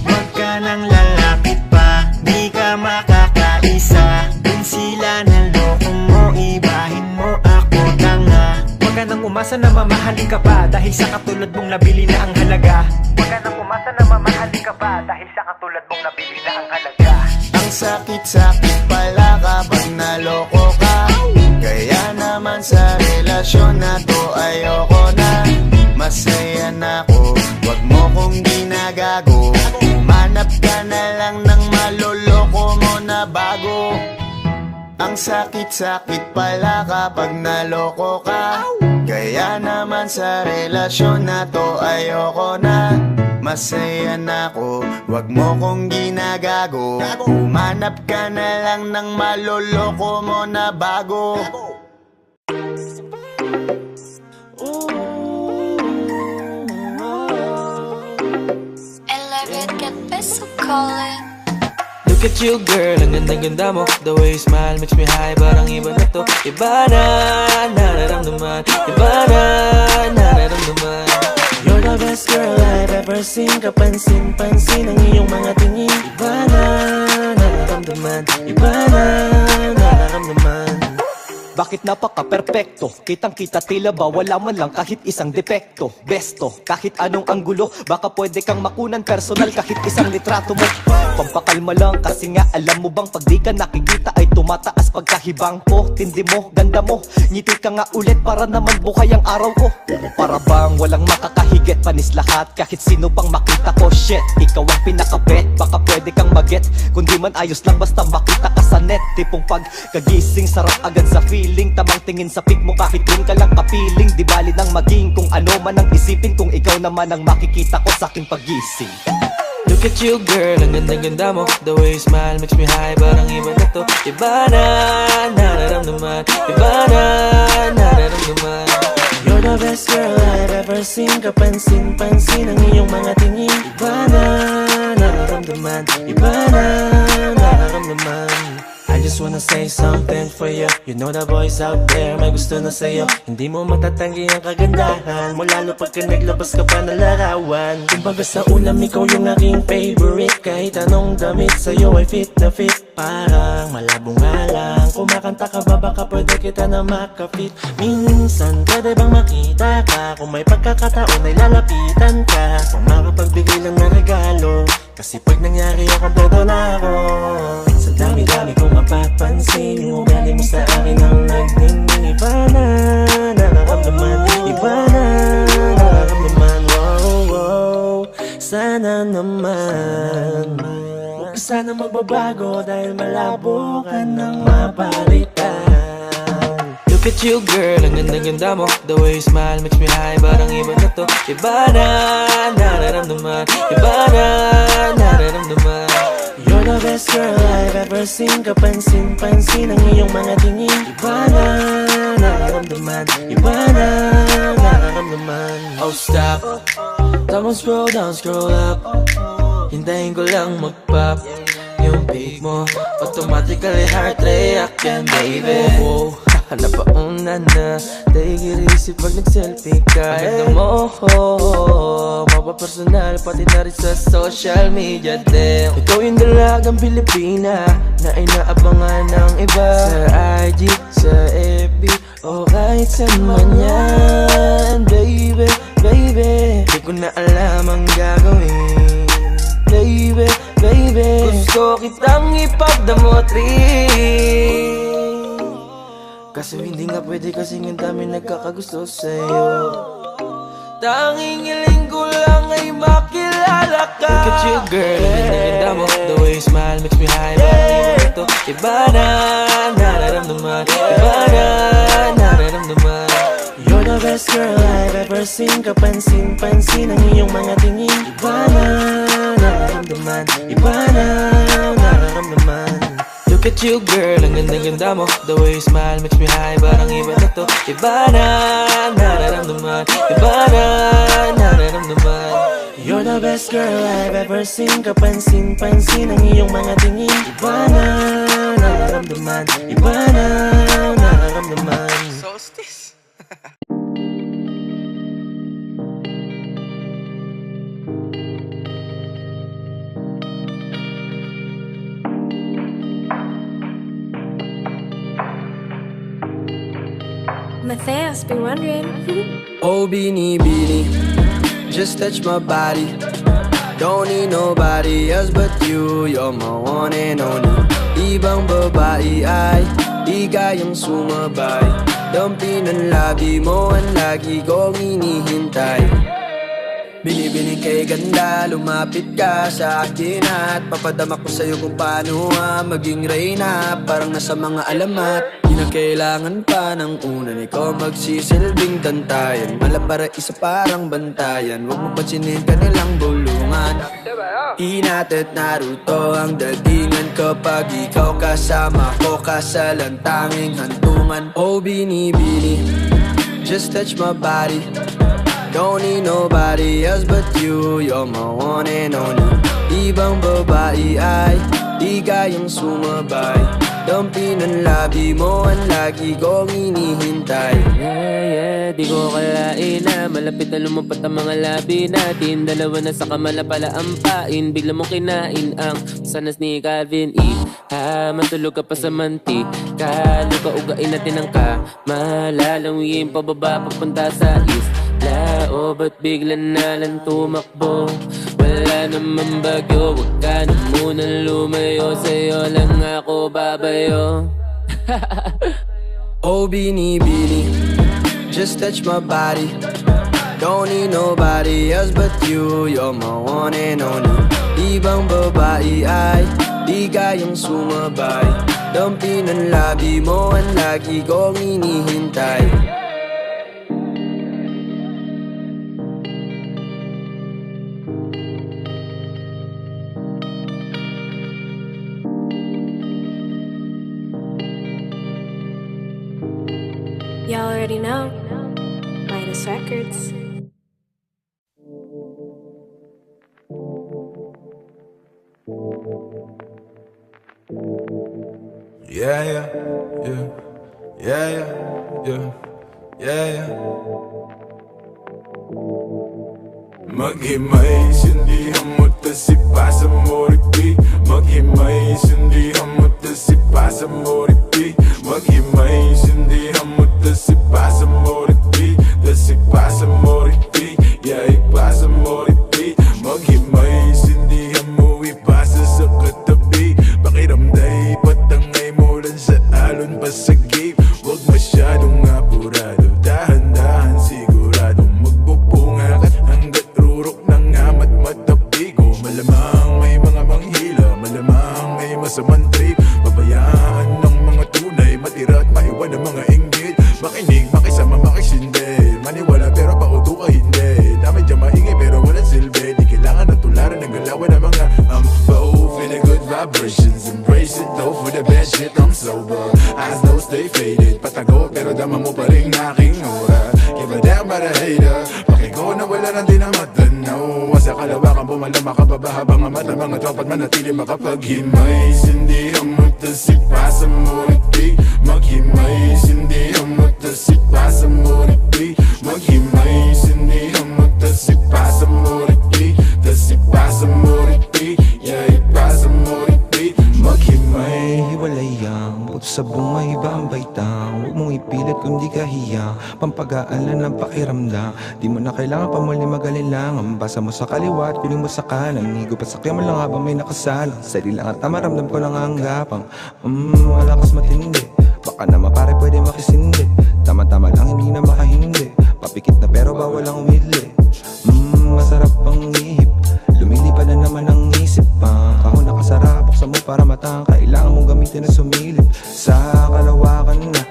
Wag ka nang lalapit pa, di ka makakaisa. Kung sila naloko mo, ibahin mo ako tanga. Huwag ka nang umasa na mamahalin ka pa dahil sa katulad mong nabili na ang halaga. Huwag ka nang umasa na mamahalin ka pa dahil sa katulad mong nabili na ang halaga. Ang sakit-sakit pala kapag naloko ka. Kaya naman sa relasyon na to ayoko na. Masaya na ako, wag mo kong ginagago. Umanap ka na lang ng maloloko mo na bago. Ang sakit-sakit pala kapag naloko ka. Kaya naman sa relasyon na to ayoko na. Masaya na ako, wag mo kong ginagago. Umanap ka na lang ng maloloko mo na bago. Look at you girl, ang ganda-ganda mo. The way you smile makes me high, parang iba na to. Iba na, nararamdaman. Iba na, nararamdaman. You're the best girl I've ever seen. Kapansin-pansin ang iyong mga tingin. Iba na, nararamdaman. Iba na, nararamdaman. Bakit napaka-perpekto? Kitang-kita tila ba wala man lang kahit isang depekto. Besto, kahit anong anggulo, baka pwede kang makunan personal kahit isang litrato mo. Pampakalma lang kasi nga alam mo bang pag di ka nakikita ay tumataas pagkahibang ko. Tindi mo, ganda mo, ngiti ka nga ulit para naman buhay ang araw ko. Para bang walang makakahigit, panis lahat kahit sino pang makita ko. Shit, ikaw ang pinakabet, baka pwede kang maget. Kundi man ayos lang basta makita ka sa net. Tipong pagkagising sarap agad sa feed. feeling, tamang tingin sa pic mo kahit dun ka lang kapiling. Di bali nang maging kung ano man ang isipin, kung ikaw naman ang makikita ko sa aking pagising. Look at you girl, ang ganda-ganda mo. The way you smile makes me high, parang iba na to. Iba na, nararamdaman. Iba na, nararamdaman. You're the best girl I've ever seen. Kapansin-pansin ang iyong mga tingin. Iba na, nararamdaman. Iba na, nararamdaman. I just wanna say something for you. You know the boys out there may gusto na sa'yo. Hindi mo matatanggi ang kagandahan mo, lalo pagka naglabas ka pa ng larawan. Kumbaga sa ulam, ikaw yung aking favorite. Kahit anong damit sa'yo ay fit na fit. Parang malabo nga lang, kumakanta ka ba baka pwede kita na makafit. Minsan pwede bang makita ka, kung may pagkakataon ay lalapitan ka. Kung makapagbigay lang ng regalo, kasi pag nangyari ako, kompleto na ako. Sa dami-dami kong mapapansin, yung ugali mo sa akin ang nagninning. Iba na, nararamdaman. Iba na, nararamdaman. Wow, wow, sana naman huwag ka sana magbabago, dahil malabo ka nang mapalitan. Look at you girl, ang ganda-ganda mo. The way you smile makes me high, parang iba na to. Iba na, nararamdaman. Iba na, nararamdaman. You're the best girl I've ever seen. Kapansin-pansin ang iyong mga tingin. Iba na, nararamdaman. Iba na, nararamdaman. Oh stop, come on, scroll down, scroll up. Hintayin ko lang mag-pop yung pic mo, automatically heart reaction, baby. Oh, napauna na, take it easy pag nag-selfie ka. Ganda mo, mapapersonal, pati na rin sa social media din. Ikaw yung dalagang Pilipina na inaabangan ng iba. Sa IG, sa FB, o kahit saan man yan. Baby, baby, di ko na alam ang gagawin. Baby, baby, gusto kitang ipagdamot rin. Kaso hindi nga pwede kasi ang dami nagkakagusto sa'yo. Tanging hiling ko lang ay makilala ka. Look at you girl, ang ganda mo. The way you smile makes me high, parang iba to. Iba na, nararamdaman. Iba na, nararamdaman. You're the best girl I've ever seen. Kapansin-pansin ang iyong mga tingin. Iba na, nararamdaman. Iba na, nararamdaman. Look at you girl, ang ganda-ganda mo. The way you smile makes me high, parang iba na to. Iba na, nararamdaman. Iba na, nararamdaman. You're the best girl I've ever seen. Kapansin-pansin ang iyong mga tingin. Iba na, nararamdaman. Iba na, nararamdaman. Solstice. Matthias, been wondering. Oh, Beanie, just touch my body. Don't need nobody else but you. You're my one and only. Ibang babae ay di kayang sumabay. Dampi ng labi mo ang lagi kong hinihintay. Binibining kay ganda, lumapit ka sa akin at papadama ko sa'yo kung paano maging reyna. Parang nasa mga alamat, di na kailangan pa ng unan. Ikaw magsisilbing tantayan, mala para isa parang bantayan. Huwag mo pansinin ka nilang bulungan. Hinat at Naruto ang datingan kapag ikaw kasama ko, kasalan tanging hantungan. Oh, Beanie, just touch my body. Don't need nobody else but you. You're my one and only. Ibang babae ay di kayang sumabay. Dampi ng labi mo ang lagi kong hinihintay. Yeah, di ko kalain na malapit na lumampat ang mga labi natin. Dalawa na sa kamala pala ang pain. Bigla mong kinain ang sanas ni Calvin E. Matulog ka pa sa mantika. Luka ugain natin ang kamalalawin pababa papunta sa east. O ba't bigla na lang tumakbo? Wala naman bagyo, wag ka na munang lumayo. Sa'yo lang ako babayo. Oh, Beanie, just touch my body. Don't need nobody else but you. You're my one and only. Ibang babae ay di kayang sumabay. Dampi ng labi mo ang lagi kong hinihintay. Y'all already know. Midas Records. Yeah, yeah, yeah, yeah, yeah, yeah, yeah, yeah. Maghimay, sindihan mo to si Pasa Moriti. Maghimay, sindihan mo to si Pasa Moriti. Maghimay, sindihan mo to si Pasa Moriti. To si Pasa Moriti, yeah, ipasa Moriti. Maghimay, sindihan mo ipasa sa katabi. Pakiramday, patangay mo lang sa alon pa sa gate. Huwag masyadong apurado, dahan-dahan siguradong magpupunga ka hanggat rurok ng amat matapigo. Malamang may mga manghila, malamang may masamang trip. Pabayaan ng mga tunay, matira at maiwan ng mga inggit. Makinig, makisama, makisindi. Maniwala pero pauto ka hindi. Dami dyan maingay pero walang silbi. Di kailangan na tularan ng galawan ng mga feeling good vibrations. Embrace it though for the bad shit. I'm sober, eyes though stay faded. Patago pero dama mo pa rin aking aura. Give a damn about a hater. Pakiko na wala nang di na matanaw. Sa kalawakan pumalama ka pa ba habang ang mata mga tropat manatili makapaghimay. Sindihan mo to si Pasa Moriti. Maghimay, sindihan mo to si Pasa Moriti. Maghimay, sindihan mo to si Pasa Moriti. To si Pasa Moriti, yeah, ipasa Moriti. Maghimay, hiwalay ang buto sa bunga, iba ang baitang. Huwag mong ipilit kung di ka hiyang. Pampagaalan ng pakiramdam. Di mo na kailangan pa muli mag-alilangan. Basa mo sa kaliwa at kuling mo sa kanan. Higo pa sa kaya mo lang habang may nakasalang. Sali lang at maramdam ko lang ang gapang. Malakas matindi. Baka naman pare pwede makisindi. Tama-tama lang hindi na makahindi. Papikit na pero bawal ang umidli. Masarap ang ihip. Lumilipad na naman ang isip pa. Kahon nakasara, buksan mo para matang. Kailangan mong gamitin na sumilip. Sa kalawakan na,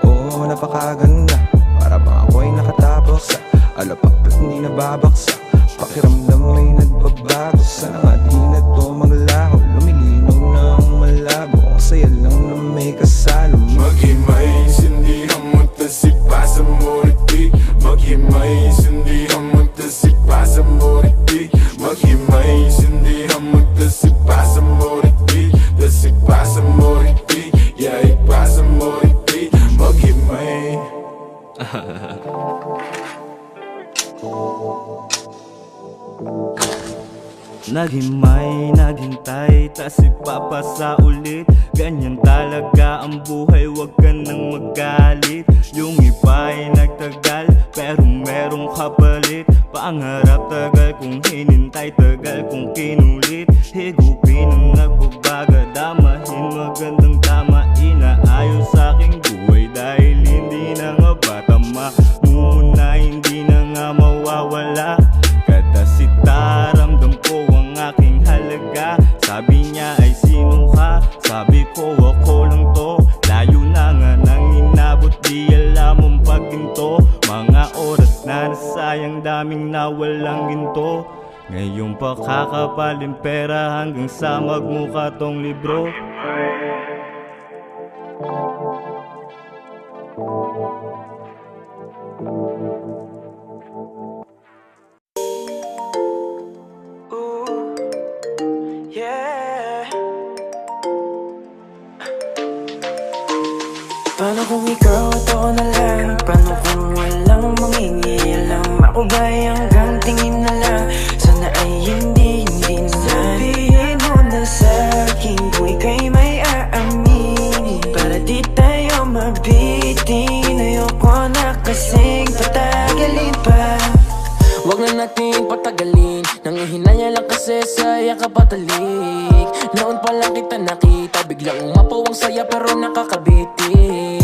oo, napakaganda. Para bang ako ay nakatapos sa alapak at hindi nababaksa. Pakiramdam may nagbabago. Sana nga di na to maglaho. Lumilinaw ng malabo. Saya lang na may kasalo. Maghimay, sindihan mo to si Pasa Moriti. Maghimay, sindihan mo to si Pasa Moriti. Maghimay, sindihan mo to si Pasa Moriti. To si Pasa Moriti, yeah, ipasa Moriti. Maghimay. Naghimay, naghintay, tas ipapasa ulit. Ganyan talaga ang buhay, wag ka nang magalit. Yung iba ay nagtagal, pero merong kapalit. Pangarap tagal kong hinintay, tagal kong kinulit. Higupin ang nagbabaga, damahin magandang tama. Inaayos sa aking buhay dahil hindi na nga ba tama. Muna hindi na nga mawawala. Katasita, ramdam ko ang aking halaga. Sabi niya ay sino ka? Sabi ko ako lang to. Layo na nga nang inabot, di alam ang pagginto. Mga oras na nasayang, daming nawalang ginto. Ngayon pa kakapaling pera hanggang sa magmukha tong libro. Paano kung ikaw at ako na lang? Paano kung walang mangingialam? Ako ba'y hanggang tingin na lang? Sana ay hindi na. Sabihin mo na sa'kin kung ika'y may aaminin. Para di tayo mabitin. Ayoko na kasing patagalin pa. Huwag na natin patagalin. Nangihinaya lang kasi saya kapatalik. Noon pa lang kita nakita, biglang umapaw ang saya pero nakakabitin.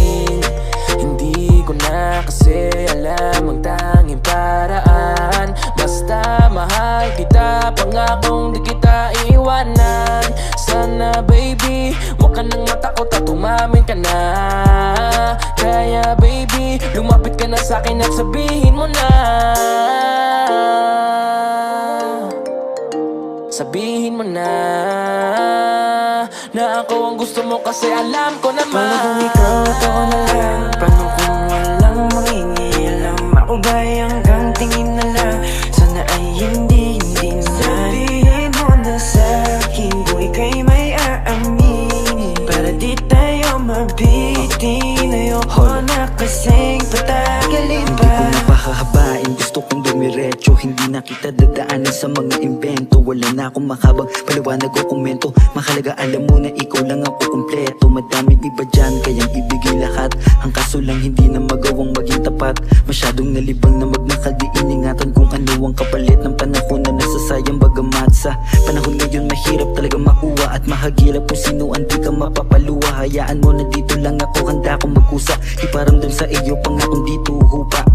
Hindi ko na kasi alam ang tanging paraan. Basta Basta mahal kita, pangakong di kita iwanan. Sana baby, huwag ka nang matakot at umamin ka na. Kaya baby, lumapit ka na sa'kin at sabihin mo na. Sabihin mo na na ako ang gusto mo kasi alam ko naman. Paano kung ikaw at ako na lang? Paano kung walang mangingialam? Ako ba'y hanggang tingin na lang? Sana ay hindi na. Sabihin mo na sa'kin kung ika'y may aaminin, para di tayo mabitin. Ayoko na kasing patagalin pa. Hindi ko na pahahabain, gusto kong dumiretso. Hindi na kita dadaanin sa mga invento. Wala na akong makabang paliwanag o komento. Mahalaga alam mo na ikaw lang ako kumpleto. Madaming iba dyan kayang ibigay lahat. Ang kaso lang hindi na magawang maging tapat. Masyadong nalibang na magmakal, di iningatan kung ano ang kapalit ng panahon na nasasayang. Bagamat sa panahon ngayon mahirap talaga makuha at mahagilap kung sino ang di ka mapapaluwa. Hayaan mo na dito lang ako, handa akong magkusa. Iparamdam sa iyo pangakong dito hupa.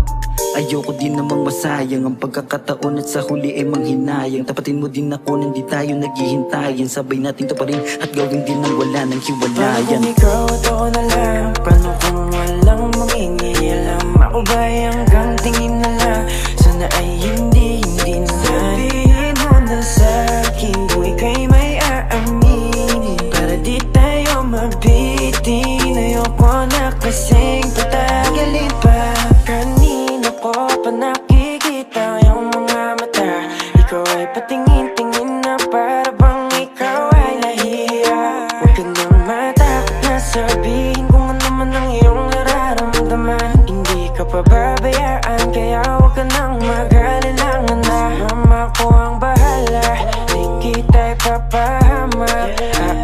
Ayoko din namang masayang ang pagkakataon at sa huli ay manghinayang. Tapatin mo din ako nang di tayo naghihintayin. Sabay natin to pa rin at gawin din nang wala nang hiwalayan. Paano kung ikaw at ako na lang? Paano kung walang mangingialam? Ako ba'y hanggang tingin na lang? Sana ay hindi na. Sabihin mo na sa'kin kung ika'y may aaminin, para di tayo mabitin. Ayoko na kasing patagalin pa. Kanina ko pa nakikita yung mga mata. Ikaw ay patingin-tingin na para bang ikaw ay nahihiya. Huwag ka nang matakot na sabihin kung ano man ang iyong nararamdaman. Hindi ka pababayaan, kaya huwag ka nang mag-alilangan na. Mama ko ang bahala, di kita'y papahamak.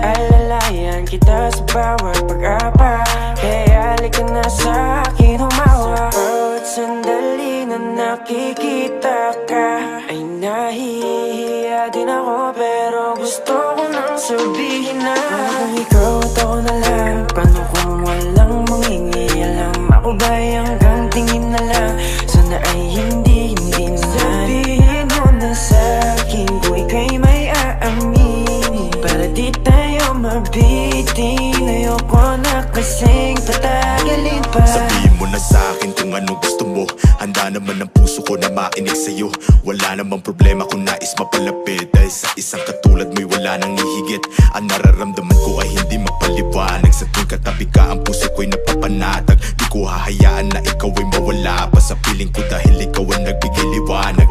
Aalalayan kita sa bawat pag-apa, kaya halika na sa'kin humawa. Bawat sandali na nakikita ka ay nahihiya din ako, pero gusto ko nang sabihin na. Paano kung ikaw at ako na lang? Paano kung walang mangingialam? Ako ba'y hanggang tingin na lang? Sana ay hindi na. Sabihin mo na sa'kin kung ika'y may aaminin, para di tayo mabitin. Ayoko na kasing patagalin pa. Sabihin mo na sa'kin kung ano gusto mo. Handa naman ang puso ko na makinig sa'yo. Wala namang problema kung nais mapalapit, dahil sa isang katulad mo'y wala nang ihigit. Ang nararamdaman ko ay hindi mapaliwanag. Sa tuwing katabi ka ang puso ko'y napapanatag. Di ko hahayaan na ikaw ay mawala pa sa piling ko, dahil ikaw ang nagbigay liwanag.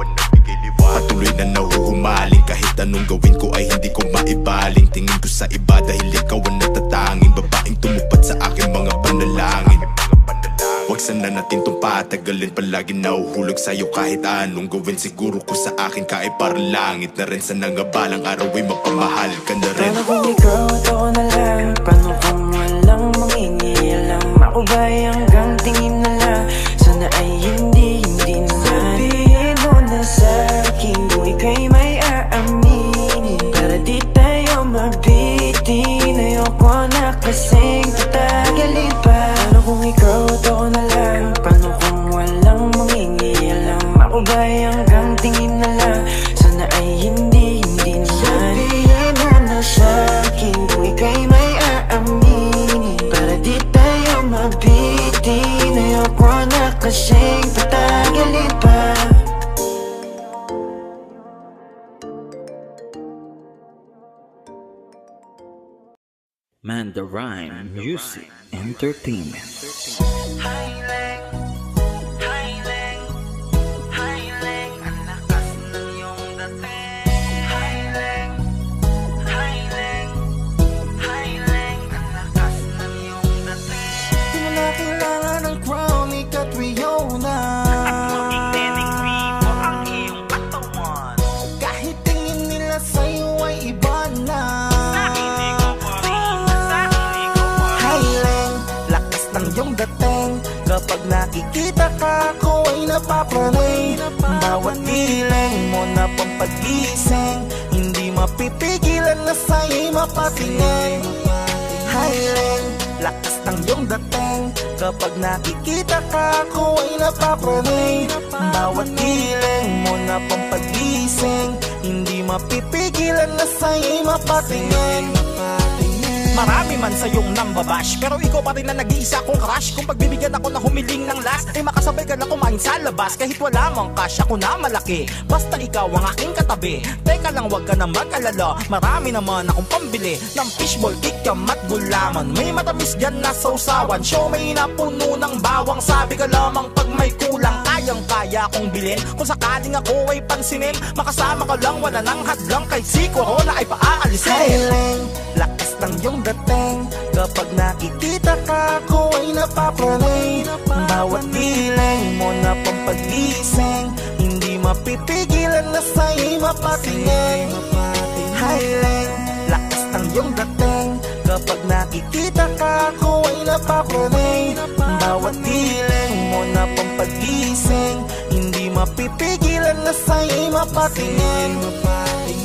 Patuloy na nahuhumaling, kahit anong gawin ko ay hindi ko maibaling. Tingin ko sa iba dahil ikaw ang natatanging babaeng tumupad sa aking mga panalangin. Huwag sana natin itong patagalin, palagi nahuhulog sa'yo kahit anong gawin. Siguro ko sa akin ka ay parang langit na rin. Sana nga balang araw ay magpamahal ka na rin. Paano kung ikaw at ako na lang? Paano kung walang mangingialam? Ako ba'y hanggang tingin na lang? Sana ay hindi na. Sabihin mo na sa'kin kung ika'y may aaminin, para di tayo mabitin. Ayoko na kasing patagalin pa. Paano kung ikaw at ako na lang? Paano kung walang mangingialam? Ako ba'y hanggang tingin na lang? Sana ay hindi na. Sabihin mo na sa'kin kung ika'y may aaminin, para di tayo mabitin. Ayoko na kasing patagalin pa. Mandarine Music Entertainment. Di mo na kailangan ng crown, ikat Riona. Kahit tingin nila sa'yo ay iba na. Highlang, lakas ng iyong dating. Kapag nakikita ka, ako ay napapraning. Bawat ilang mo na pampagising, hindi mapipigilan na sa'yo'y mapatingin. Highlang, lakas ng iyong dating. Kapag nakikita ka, ako ay napapranay. Bawat hiling mo na pampagising, hindi mapipigilan na sa'yo'y mapatingin. Marami man sa iyong nambabash, pero ikaw pa rin na nag-iisa kong crush. Kung pagbibigyan ako na humiling ng last, ay makasabay ka na kumain sa labas. Kahit wala mang cash, ako na malaki, basta ikaw ang aking katabi. Teka lang, wag ka na mag-alala, marami naman akong pambili ng fishball, kikiam at gulaman. May matamis dyan na sausawan, show may napuno ng bawang. Sabi ka lamang pag may kulang, kayang-kaya kong bilhin. Kung sakaling ako ay pansinin, makasama ka lang, wala nang hadlang. Kahit si corona ay paaalisin. Hiling, lakas ng iyong dating. Kapag nakikita ka, ako ay napapranay. Bawat hiling mo na pampagising, hindi mapipigilan na sa'yo'y mapatingin. Hiling, lakas ng iyong dating. Kapag nakikita ka, ako ay napapranay. Bawat hiling mo na pampagising, hindi mapipigilan na sa'yo'y mapatingin.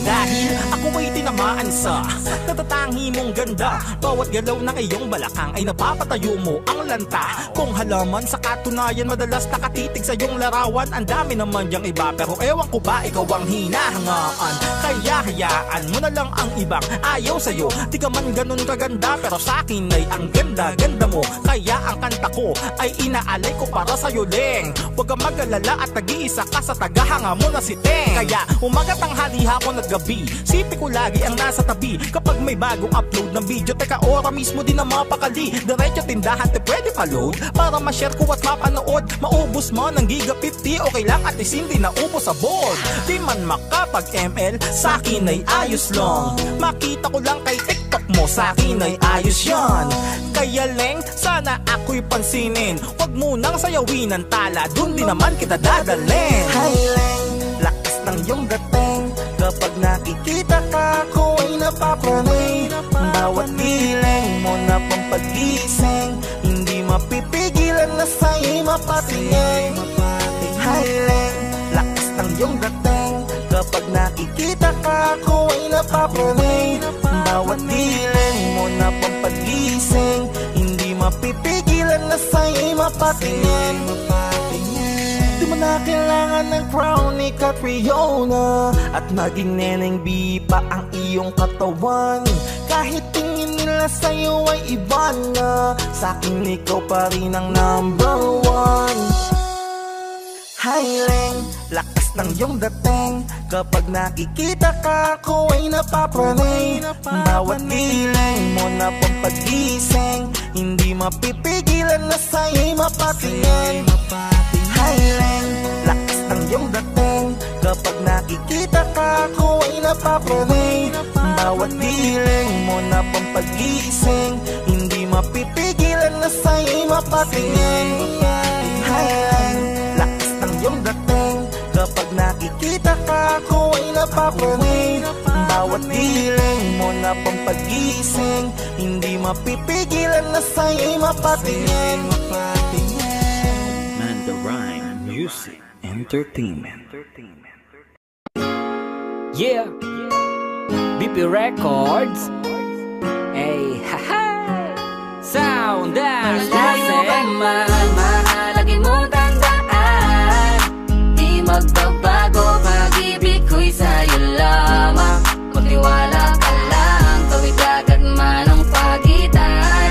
Dahil ako ay tinamaan sa natatangi mong ganda. Bawat galaw ng iyong balakang ay napapatayo mo ang lanta. Kung halaman sa katunayan, madalas nakatitig sa iyong larawan. Ang dami naman diyang iba, pero ewan ko ba ikaw ang hinahangaan. Kaya hayaan mo na lang ang ibang ayaw sa'yo. Di ka man ganun kaganda, pero sa'kin ay ang ganda-ganda mo. Kaya ang kanta ko ay inaalay ko para sa'yo, Leng. Huwag kang mag-alala at nag-iisa ka sa tagahanga mo na si Teng. Kaya umaga, tanghali, hapon at gabi, sipi ko lagi ang nasa tabi. Kapag may bagong upload ng video, teka ora mismo din na mapakali. Diretso tindahan, te pwede pa load para ma-share ko at mapanood. Maubos mo ng giga 50, okay lang at least hindi naubos sa board. Di man makapag ML, sa'kin ay ayos lang. Makita ko lang kay TikTok mo, sa'kin ay ayos yan. Kaya Leng, sana ako'y pansinin. Huwag mo nang sayawin ang tala, dun di naman kita dadalhin. Hi Leng, lakas ng iyong dating. Kapag nakikita ka, ako ay napapranay. Bawat hiling mo na pampagising, hindi mapipigilan na sa'yo'y mapatingin. Hiling, lakas ng iyong dating. Kapag nakikita ka, ako ay napapranay. Bawat hiling mo na pampagising, hindi mapipigilan na sa'yo'y mapatingin. Di mo na kailangan ng crown ni Catriona, at maging Neneng B pa ang iyong katawan. Kahit tingin nila sa'yo ay iba na, sa'kin ikaw pa rin ang number one. Hiling, lakas ng iyong dating. Kapag nakikita ka, ako ay napapranay. Bawat hiling mo na pampagising, hindi mapipigilan na sa'yo'y mapatingin. Hiling, lakas ng iyong dating. Kapag nakikita ka, ako ay napapranay. Bawat hiling mo na pampagising, hindi mapipigilan na sa'yo'y mapatingin. Hiling, lakas ng iyong dating. Kapag nakikita ka, ako ay napapranay. Bawat hiling mo na pampagising, hindi mapipigilan na sa'yo'y mapatingin. Mandarine Music Entertainment. Yeah, BP Records. Hey, haha. Sound Dash. Malayo ka man, mahalagi mo tandaan. Di magbabago, pag-ibig ko'y sa'yo lamang. Magtiwala ka lang, tawid agad man ang pagitan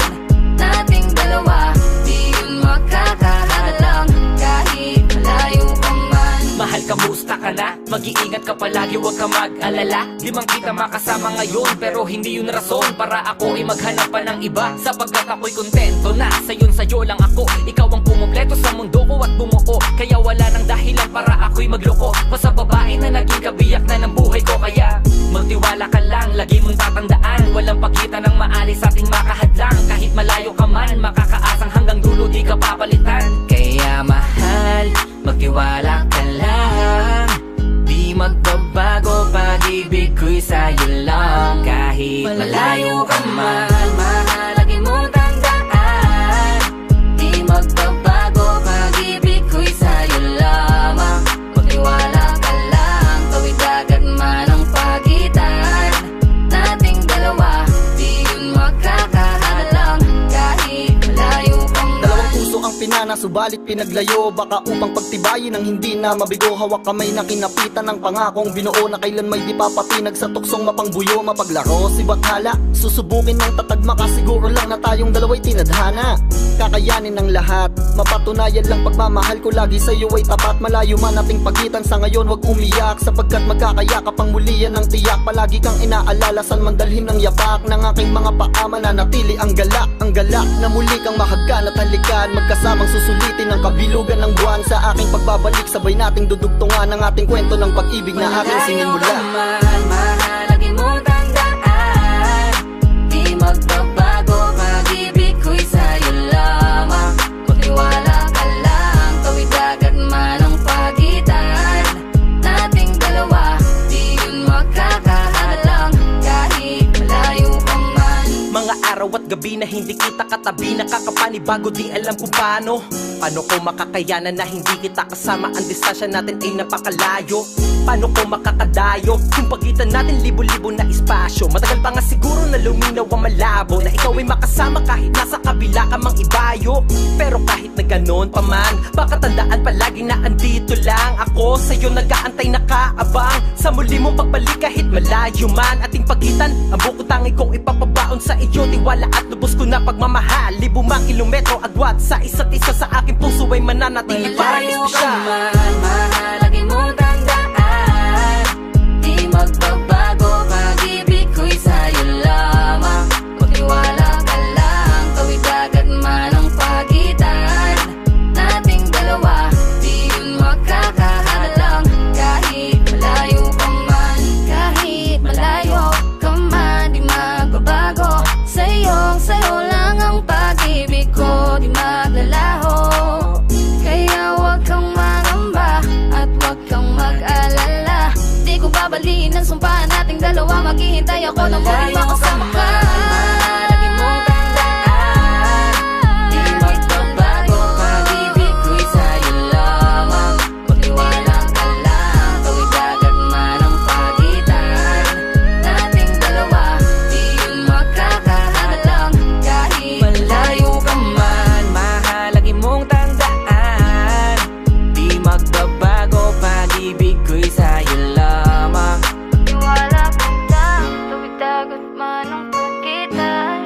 nating dalawa. Di yun makakahalang kahit malayo ka man. Mahal, kamusta ka na? Mag-iingat ka palagi, huwag ka mag-alala. Di man kita makasama ngayon, pero hindi yun rason para ako ay maghanap pa ng iba. Sapagkat ako'y kontento na sa'yo lang ako. Ikaw ang kumumpleto sa mundo ko at bumuo. Kaya wala nang dahilan para ako'y magloko pa sa babae na naging kabiyak na ng buhay ko. Kaya magtiwala ka lang, lagi mong tatandaan, walang pakita ng maalis ating makahadlang. Kahit malayo ka man, makakaasang hanggang dulo di ka papalitan. Kaya mahal, magtiwala ka lang. Di magbabago, pag-ibig ko'y sa'yo lang. Kahit malayo ka man, mahalagi mo tandaan. Di magbabago, pag-ibig ko'y sa'yo lamang. Magtiwala ka lang, tawid agad man ang pagitan nating dalawa. Di yun makakahalang kahit malayo ka man. pinana, subalit pinaglayo. Baka upang pagtibayin ang hindi na mabigo. Hawak kamay na kinapitan ng pangakong binuo na kailan may di papatinag sa tuksong mapangbuyo. Mapaglaro si Bathala, susubukin ng tatagma ka. Siguro lang na tayong dalawa'y tinadhana. Kakayanin ng lahat, mapatunayan lang pagmamahal ko lagi sa'yo ay tapat. Malayo man ating pagitan sa ngayon, wag umiyak, sapagkat magkakayakap ang muli yan ng tiyak. Palagi kang inaalala, saan man dalhin ng yapak ng aking mga paa, mananatili ang galak na muli kang mahagkan at halikan. Magkasamang susulitin ang kabilugan ng buwan. Sa aking pagbabalik, sabay nating dudugtungan ang ating kwento ng pag-ibig na aking sinimula. Mahalagin mo tandaan, di magbabago, pag-ibig ko'y sa'yo lamang. Magtiwala ka lang, tawid agad man ang pagitan nating dalawa, di yun makakahalang kahit malayo ka man. Mga araw at gabi na hindi kita katabi, nakakapanibago, di alam kung paano. Paano ko makakayanan na hindi kita kasama? Ang distansya natin ay napakalayo. Paano ko makakadayo? Yung pagitan natin libo-libo na espasyo. Matagal pa nga siguro na luminaw ang malabo, na ikaw ay makasama kahit nasa kabila ka mang ibayo. Pero kahit na ganon pa man, baka tandaan palagi na andito lang ako. Sa'yo nag-aantay nakaabang, sa muli mong pagbalik kahit malayo man. Ating pagitan, ang buko tangi kong ipapabaon sa iyo. Tiwala at lubos ko na pagmamahal, libo mang kilometro agwat sa isa't isa. Sa aking puso ay mananatili parang espesyal. Mahalagin mo tandaan, di magbabago, pag-ibig ko'y sa'yo lamang. Magtiwala ka lang, tawid agad man ang pagitan nating dalawa, di yun makakahalang kahit malayo ka man. Kahit malayo ka man, di magbabago, sa'yo lang ang pag-ibig ko, di maglalaho. Kaya wag kang mangamba at wag kang mag-alala, di ko babaliin ang sumpa nating dalawa. Maghihintay ako na muling makasama ka. Mahalagin mo tandaan, di magbabago, pag-ibig ko'y sa'yo lamang. Magtiwala ka lang, tawid agad man ang pagitan nating dalawa, di yun makakahalang kahit malayo ka man. Mahalagin mong tandaan, di magbabago, pag-ibig ko'y sa'yo lamang. Magtiwala ka lang, tawid agad man ang pagitan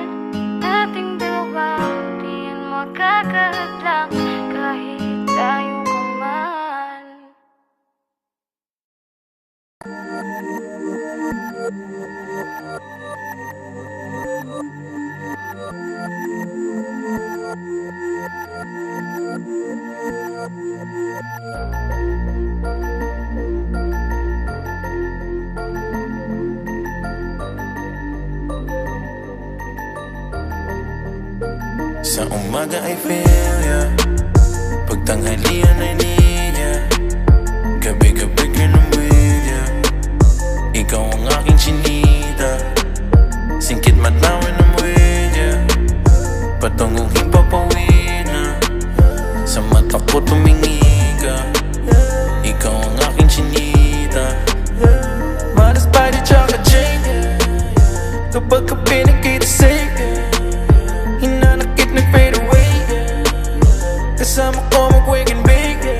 nating dalawa, di yun makakahalang kahit tayo ka man. Sa umaga I feel ya, pagtanghalian ay need ya, gabi-gabi ka ng with ya. Ikaw ang aking chinita, singkit matawin ng with ya. Patungong hipapawin na, sa mata ko tumingi ka. Ikaw ang aking chinita, malas pa di tsaka Jane. Kapag ka pinakita sa'yo, hinanakit nag-fade away. Kasama ko mag-wake and bake.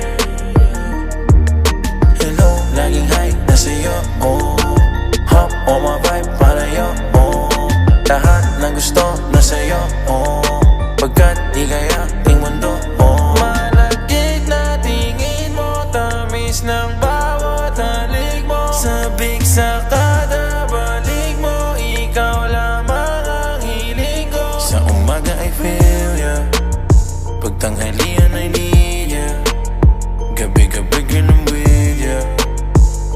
Hello, laging high na sa'yo, oh. Hop on my vibe para yo, oh. Lahat ng gusto na sa'yo, oh. Pagkat di kaya ting mundo, oh. Malagig na tingin mo, tamis ng bawat halik mo. Sabik sa kada balik mo, ikaw lamang ang hiling ko. Sa umaga I feel ya, pagtanghalian I need ya, gabi-gabi ganun with ya.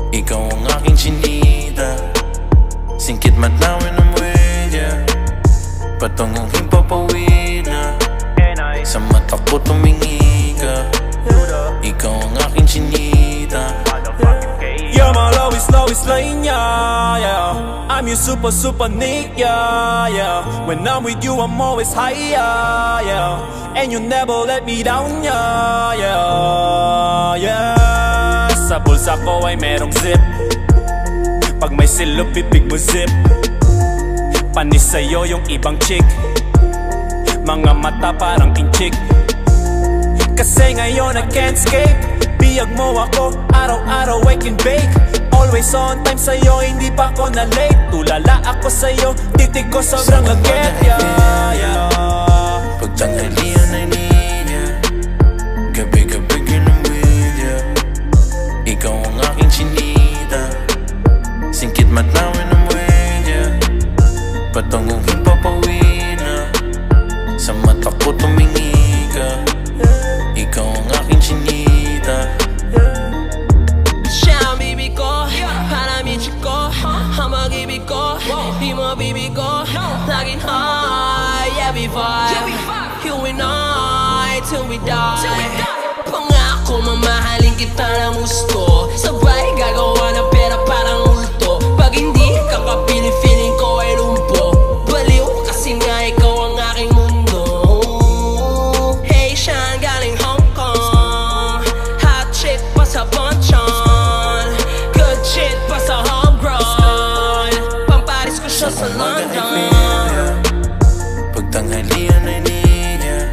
Ikaw ang aking chinita, singkit matawin ng with ya. Patungong himpapawid na, sa mata ko tumingi ka. Ikaw ang aking chinita. Yeah, my love is laying, yeah. I'm your super Nick, yeah. When I'm with you, I'm always higher, yeah. And you never let me down, yeah. Sa bulsa ko ay merong zip, pag may silop, bibig mo zip. Panis sa'yo yung ibang chick, mga mata parang kinchik. Kasi ngayon I can't escape. Biyag mo ako, araw-araw I can bake. Always on time sa'yo, hindi pa ako na late. Tulala ako sa'yo, titig ko sobrang lagkit. Pag tanghalian ay niya, gabi-gabi ginamit ya. Ikaw ang aking chinita, singkit matawin ng wedya. Patunguhin papawin na, sa mata ko tumingi ka. Ikaw ang aking chinita. Siya ang bibi ko, panamichi ko, ang mag-ibig ko, di mo bibi ko, laging high, every vibe, you and I, till we die. Pangako mamahalin kita ng gusto, sabay gagawa ng pera parang multo. Pag hindi ka kapili, feeling ko ay lumpo. Baliw kasi nga ikaw ang aking mundo. Hey, siya galing Hong Kong, hot chick pa sa Bonchon, good shit pa sa homegrown, pamparis ko siya sa London. Pag tanghalian ay niya,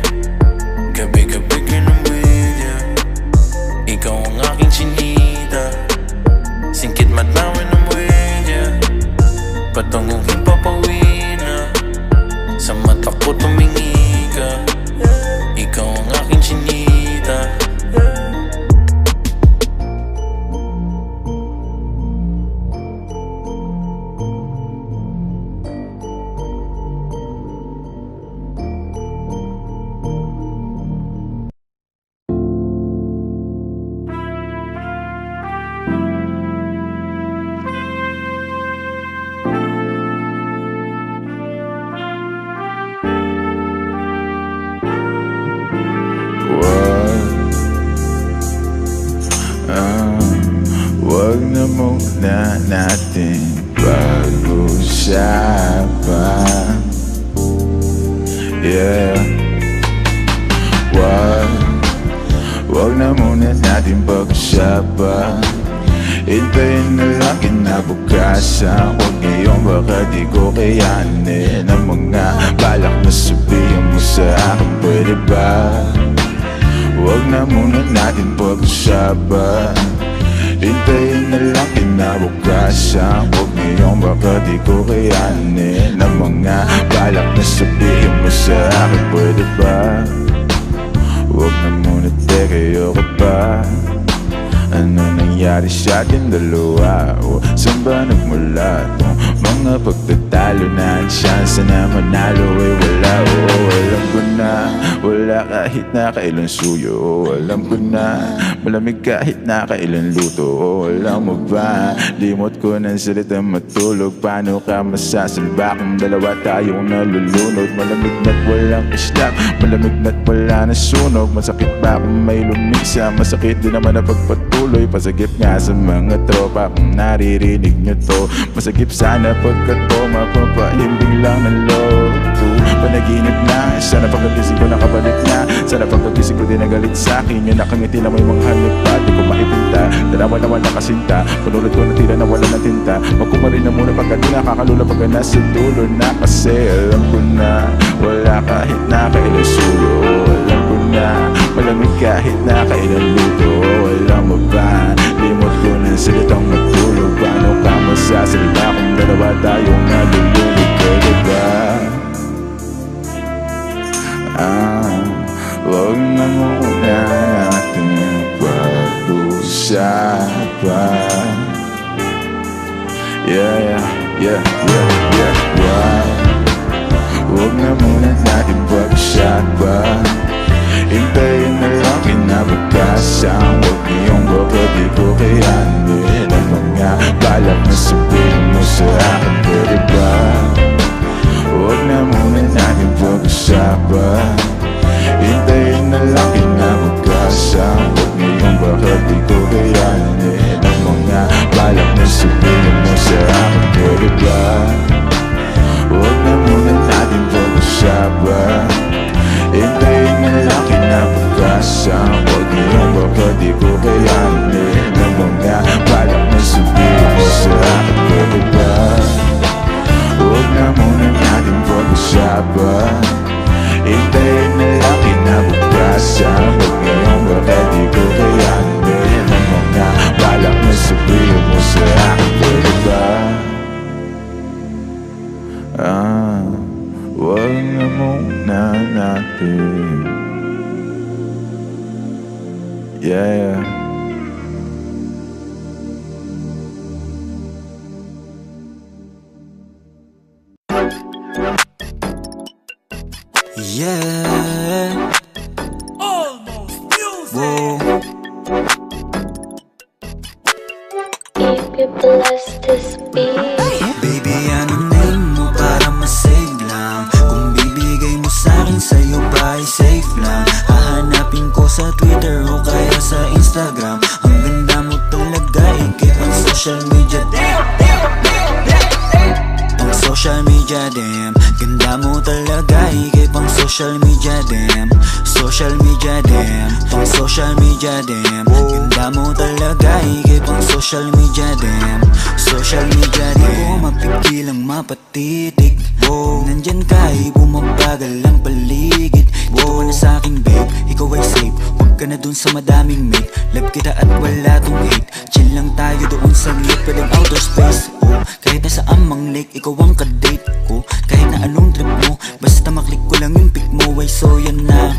gabi-gabi ginamit ya. Ikaw ang aking chinita, singkit matawin ng wedya. Patunguhin papawin na, sa mata ko tumingi ka. Ikaw ang aking chinita. Wag na muna natin pag-usapan. Yeah. Wag na muna natin pag-usapan. Hintayin na lang kinabukasan. Huwag ngayon baka di ko kayanin ang mga balak na sabihin mo sa akin, pwede ba? Huwag na muna natin pag-usapan. Hintayin na lang kinabukasan. Huwag ngayon baka di ko kayanin ang mga balak na sabihin mo sa akin, pwede ba? Huwag na muna, teka, ayoko pa. Ano nangyari sa ating dalawa? Saan ba nagmula tong mga pagtatalo na ang chance na manalo ay wala? Alam ko na, wala kahit na kailan suyo. Alam ko na, malamig kahit na kailan luto. Alam mo ba, limot ko ng salita matulog. Paano ka masasalba kung dalawa tayong nalulunod? Malamig na't walang islap, malamig na't wala na sunog. Masakit ba kung may lumisa? Masakit din naman na pagpatuloy. Pasagip nga sa mga tropa kung naririnig nyo to. Masagip sana pagkat to mapapahimbing lang ng loob ko. Panaginip na, sana pagkagising ko nakabalik na. Sana pagkagising ko din nagalit sa'kin. Yung nakangiti na may mga hanip pa, di ko maipinta. Dalawa naman nakasinta, panulad ko na tila na wala ng tinta. Magkumarin na muna pagka di nakakalula pagka nasa dulo na. Kasi alam ko na, wala kahit na kailan suyo. Alam ko na, malamig kahit na kailan luto. Alam mo ba, limot ko ng salitang matulog. Paano ka masasalita kung dalawa tayong nalululog, pwede ba? Huwag na muna natin pag-usapan. Yeah. Huwag na muna natin pag-usapan. Hintayin na lang kinabukasan. Huwag ngayong baka di ko kayanin ang mga balak na sabihin mo sa akin, pwede ba? Huwag na muna natin pag-usapan. Hintayin na lang kinabukasan. Huwag ngayong baka di ko kayanin ang mga balak na sabihin mo sa akin, pwede ba? Huwag na muna natin pag-usapan. Hintayin na lang kinabukasan. Huwag ngayong baka di ko kayanin ang mga balak na sabihin mo sa akin, pwede ba? Huwag na muna natin pag-usapan. Hintayin na lang kinabukasan. Huwag ngayong na natin. Yeah. Yeah. Almost music. Whoa. If you bless this beat. Baby, anong name mo para masave lang? Kung bibigay mo sa'kin, sa'yo ba ay safe lang? Hahanapin ko sa Twitter o kaya sa Instagram. Ang ganda mo talaga, ikip ang social media. Pang social media, damn. Ganda mo talaga, ikip ang social media, damn. Social media, damn. Pang social media, damn. Ganda mo talaga, ikip ang social media, damn. Social media, damn. Di ko mapigilang mapatitig. Nandyan ka, bumabagal ang paligid. Ikaw na sa'king babe, ikaw ay safe. Huwag ka na dun sa madaming mate. Love kita at wala tong hate. Chill lang tayo doon sa glit, pwedeng outer space. Kahit nasa amang lake, ikaw ang kadate ko. Kahit na anong trip mo, basta maklik ko lang yung pic mo. Ay so yan na,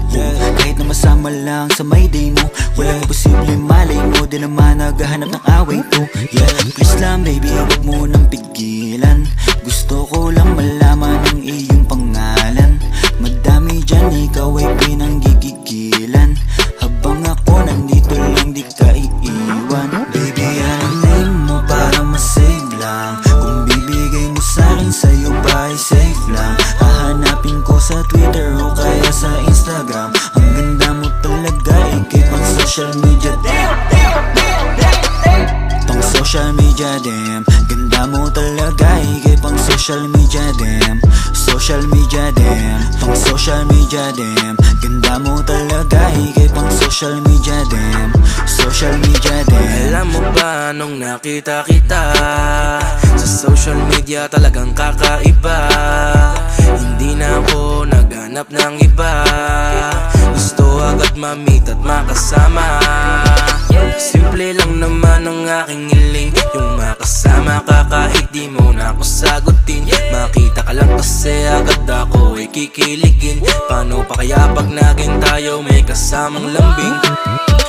kahit na masama lang sa may day mo, walang imposible malay mo. Di naman naghahanap ng away to. Yeah, please lang baby, huwag mo nang pigilan. Gusto ko lang malaman ang iyong pangalan. Madami dyan, ikaw ay pinanggigigilan. Habang ako nandito lang, di ka iiwan. Baby, anong name mo para masave lang? Kung bibigay mo sa'kin, sa'yo ba ay safe lang? Hahanapin ko sa Twitter o kaya sa Instagram. Ang ganda mo talaga, ikip ang social media. Pang social media, damn. Ganda mo talaga, ikip ang social media, damn. Social media, damn. Pang social media, damn. Ganda mo talaga, ikip ang social media, damn. Social media, damn. Alam mo ba nung nakita kita sa social media, talagang kakaiba. Hindi na ako naghanap ng iba. Gusto agad ma-meet at makasama. Simple lang naman ang aking hiling, yung makasama ka kahit di mo na ako sagutin. Makita ka lang kasi agad ako ay kikiligin. Paano pa kaya pag naging tayo may kasamang lambing?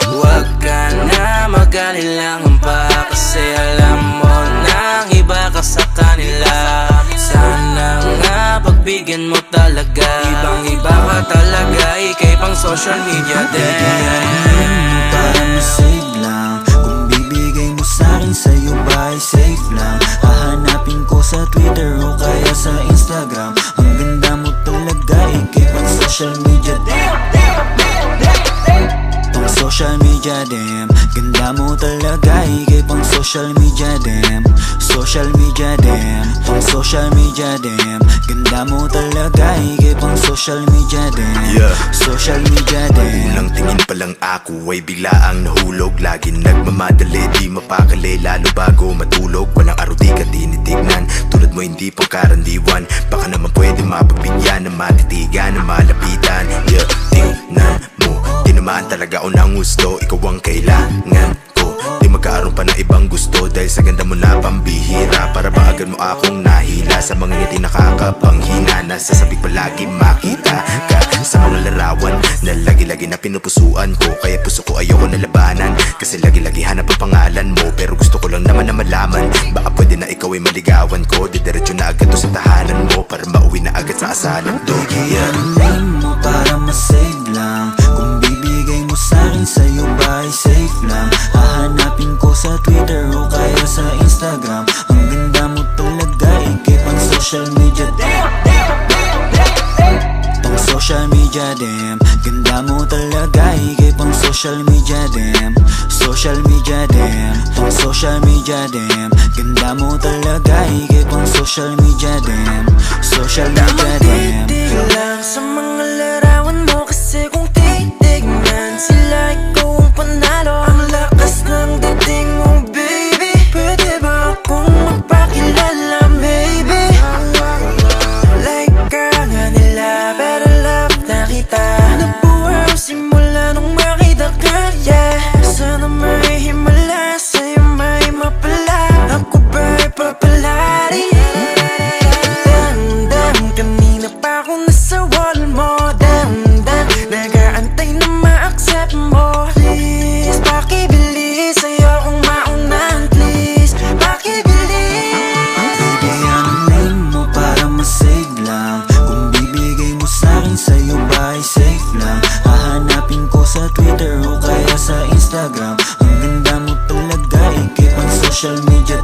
Huwag ka na mag-alilangan pa, kasi alam mo nang iba ka sa kanila. Sana nga pagbigyan mo talaga, ibang iba ka talaga, ikay pang social media din. Para masave lang, kung bibigay mo sa'kin, sa'yo ba ay safe lang? Hahanapin ko sa Twitter o kaya sa Instagram. Ang ganda mo talaga, ikip ang social media. Pang social media, damn. Ganda mo talaga, ikip ang social media, damn. Social media, damn. Pang social media, damn. Ganda mo talaga, ikip ang social media, damn. Social media, damn. Unang tingin pa lang ako ay bigla ang nahulog. Laging nagmamadali, di mapakali, lalo bago matulog. Walang araw di ka tinitignan, tulad mo hindi pangkarandiwan. Baka naman pwede mapabigyan, na matitigan, na malapitan. Yeah, tingnan mo, tinamaan talaga ako ng gusto. Ikaw ang kailangan ko, di magkaroon pa ng ibang gusto. Dahil sa ganda mo na pambihira, para ba agad mo akong nahila. Sa mga ngiti nakakapanghina, nasasabik palagi makita ka sa mga larawan na lagi-lagi na pinupusuan ko. Kaya puso ko ayoko na labanan, kasi lagi-lagi hanap ang pangalan mo. Pero gusto ko lang naman na malaman, baka pwede na ikaw ay maligawan ko. Didiretso na agad to sa tahanan mo, para mauwi na agad sa asalan to. Name mo para masave lang, kung bibigay mo sa'kin, sa'yo ba ay safe lang? Hahanapin ko sa Twitter o kaya sa Instagram. Ang ganda mo talaga, ikip ang social media. Pang social media, damn. Ganda mo talaga, ikip ang social media, damn. Social media, damn. Pang social media, damn. Ganda mo talaga, ikip ang social media, damn. Social media, damn. Titig lang sa mga larawan mo, kasi kung titignan sila, ikaw ang panalo. Ang lakas ng dating mo, baby. Pwede ba akong magpakilala, baby? Like ka nga nila, pero love na kita. Nabuhay simula nung makita ka, yeah. Sana may himala, sa'yo may mapala. Ako ba'y papalari? Damdam kanina pa ako nasa wall mo, damdam, nag-aantay na ma-accept mo. Please, pakibilis, ayokong maunahan. Please, pakibilis. Baby, anong name mo para masave lang? Kung bibigay mo sa'kin, sa'yo ba ay safe lang? Hahanapin ko sa Twitter o kaya sa Instagram. Ang ganda mo talaga, ikip ang social media.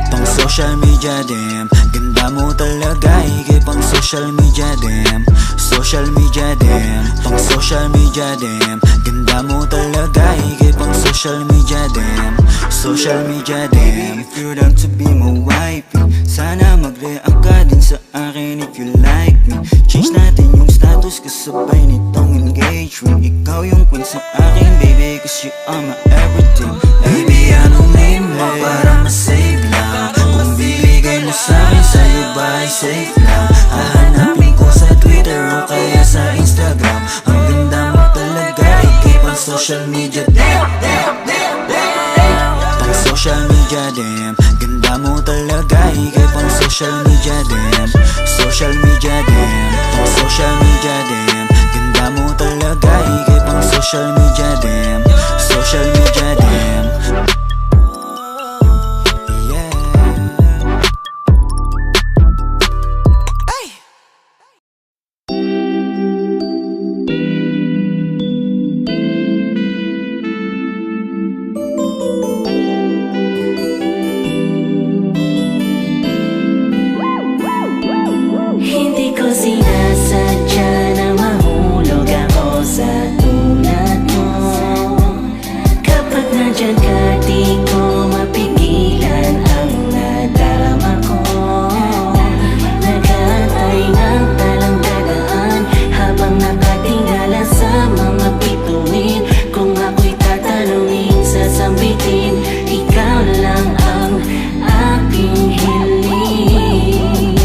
Pang social media, damn. Ganda mo talaga, ikip ang social media, damn. Social media, damn. Pang social media, damn. Ganda mo talaga, ikip ang social media, damn. Social media, damn. If you're down to be my wifey, sana mag-react ka din sa akin if you like me. Change natin yung status kasabay nitong engagement. Ikaw yung queen sa akin, baby, cause you are my everything. Baby, anong name mo para masave lang? Kung bibigay mo sa'kin, sa'yo ba ay safe lang? Hahanapin ko sa Twitter o kaya sa Instagram. Ang ganda mo talaga, ikip ang social media, damn. Pang social media, damn. Ganda mo talaga, ikip ang social media, damn. Social media, damn. Pang social media, damn. Ganda mo talaga, ikip ang social media, damn. Social media, damn. Hindi ko sinasadya na mahulog ako sa tulad mo. Kapag nandyan ka, di ko mapigilan ang nadarama ko. Nag-aantay ng talang dadaan habang nakatingala sa mga bituin. Kung ako'y tatanungin, sasambitin, ikaw lang ang aking hiling.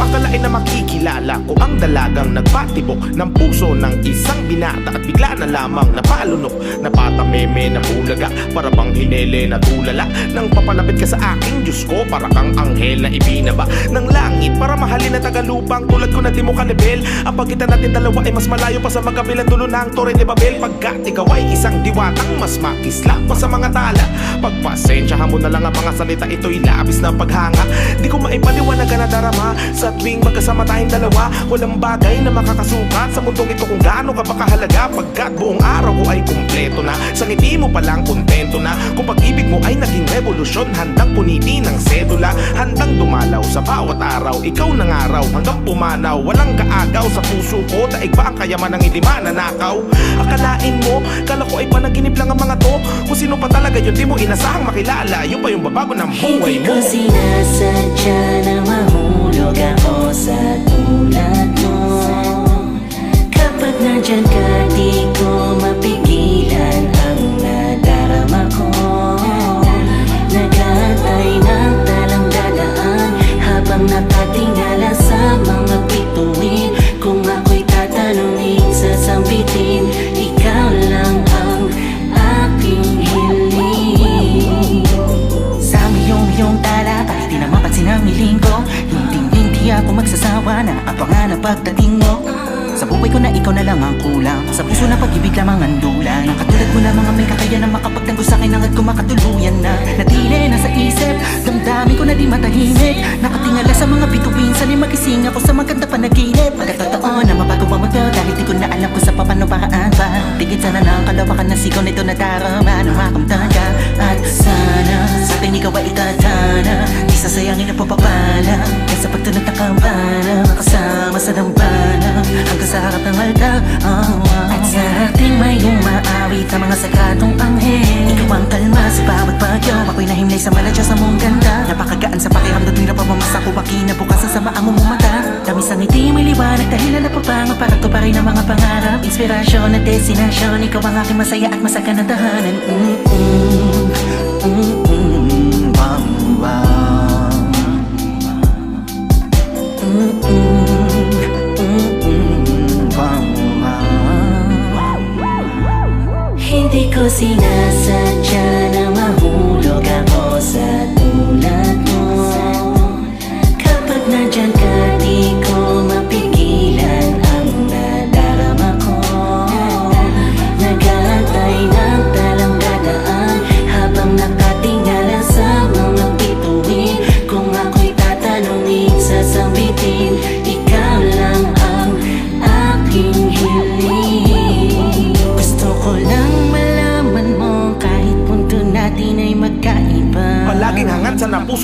Akalain na makikilala ko ang dalagang nagpatibok ng puso ng isang binata at bigla na lamang napalunok, napatameme, napulaga, para bang hinele na tulala. Nang papalapit ka sa aking Diyos ko, para kang anghel na ibinaba ng langit para mahalin na tagalupang tulad ko na di mo kalibel. Ang pagitan natin dalawa ay mas malayo pa sa magkabilang dulo ng Torre de Babel. Pagkat ikaw ay isang diwatang mas makislap pa sa mga tala. Pagpasensyahan mo na lang ang mga salita, ito'y labis na paghanga. Di ko maipaliwanag na darama sa tuwing magkasama tayong dalawa. Walang bagay na makakasukat sa mundong ito kung gaano ka pa kahalaga. Pagkat buong araw ko ay kumpleto na, sa ngiti mo palang kontento na. Kung pag-ibig mo ay naging revolusyon, handang punitin ng sedula, handang dumalaw sa bawat araw. Ikaw ng araw hanggang pumanaw, walang kaagaw sa puso ko. Daig ba ang kayaman ng hindi mananakaw? Akalain mo, kala ko ay panaginip lang ang mga to. Kung sino pa talaga yun, di mo inasahang makilala. Yun pa yung babago ng buhay mo. Hindi ko sinasadya na mahulog ako sa tulad mo. Kapag nandyan ka, di ko mapigilan ang nadarama ko. Nag-aantay ng talang dadaan habang nakatingala sa mga bituin. Kung ako'y tatanungin, sasambitin, ikaw lang ang aking hiling. Sa iyong tala, kahit di na mapansin ang hiling ko, hindi ako magsasawa na abangan ang pagdating mo. Sa buhay ko na ikaw na lang ang kulang, sa puso na pag-ibig lamang ang dulang. Ang katulad ko na mga may kakayanan makapagtanggol sa akin hangad ko makatuluyan na. Natili na sa isip, damdamin ko na di matahimik. Nakatingala sa mga bituin, sana'y magising ako sa maganda panaginip. Pagkatotoo na mabago ang mundo, dahil di ko na alam kung sa paano paraan pa. Tigit sana na ang kalawakan ng sigaw nito na darama na makamtan ka. At sana sa akin ikaw ay itatana, di sasayangin ang papapala. Kaya sa pagtunod ng kampana, makasama sa dambana hanggang sa harap ng altar. At sa ating may umaawit ang mga sagradong anghel. Ikaw ang kalma sa bawat bagyo, ako'y nahimlay sa maladya sa mong ganda. Napakagaan sa pakiramdam, tuwing napamamasa ko makinabukasan sa maamong mong mata. Tamis ang ngiti, may liwanag dahil na napapangat para to pa rin ang mga pangarap. Inspirasyon at destinasyon, ikaw ang aking masaya at masagan na tahanan. Hindi ko sinasadya na mahulog ako sa tulad mo. Kapag nandyan ka, di ko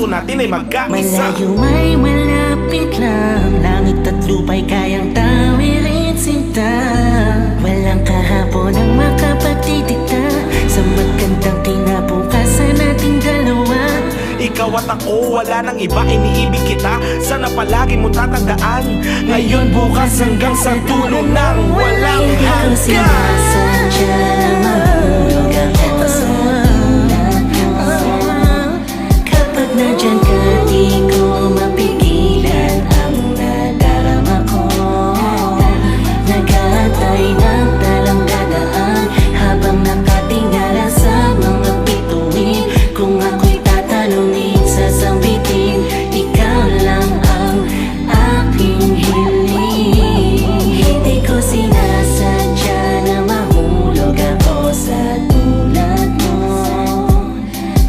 puso natin ay magkaisa. Malayo ay malapit lang, langit at lupa'y kayang tawirin sinta. Walang kahapon ang makapagtitikta sa magandang kinabukasan nating dalawa. Ikaw at ako, wala nang iba, iniibig kita. Sana palagi mo tatandaan, ngayon, bukas, hanggang sa dulo ng walang Hindi ko sinasadya na mahulog ang kasalanan mo. Kapag nandyan ka, di ko mapigilan ang nadarama ko. Nag-aantay ng talang dadaan habang nakatingala sa mga bituin. Kung ako'y tatanungin, sasambitin, ikaw lang ang aking hiling. Hindi ko sinasadya na mahulog ako sa tulad mo.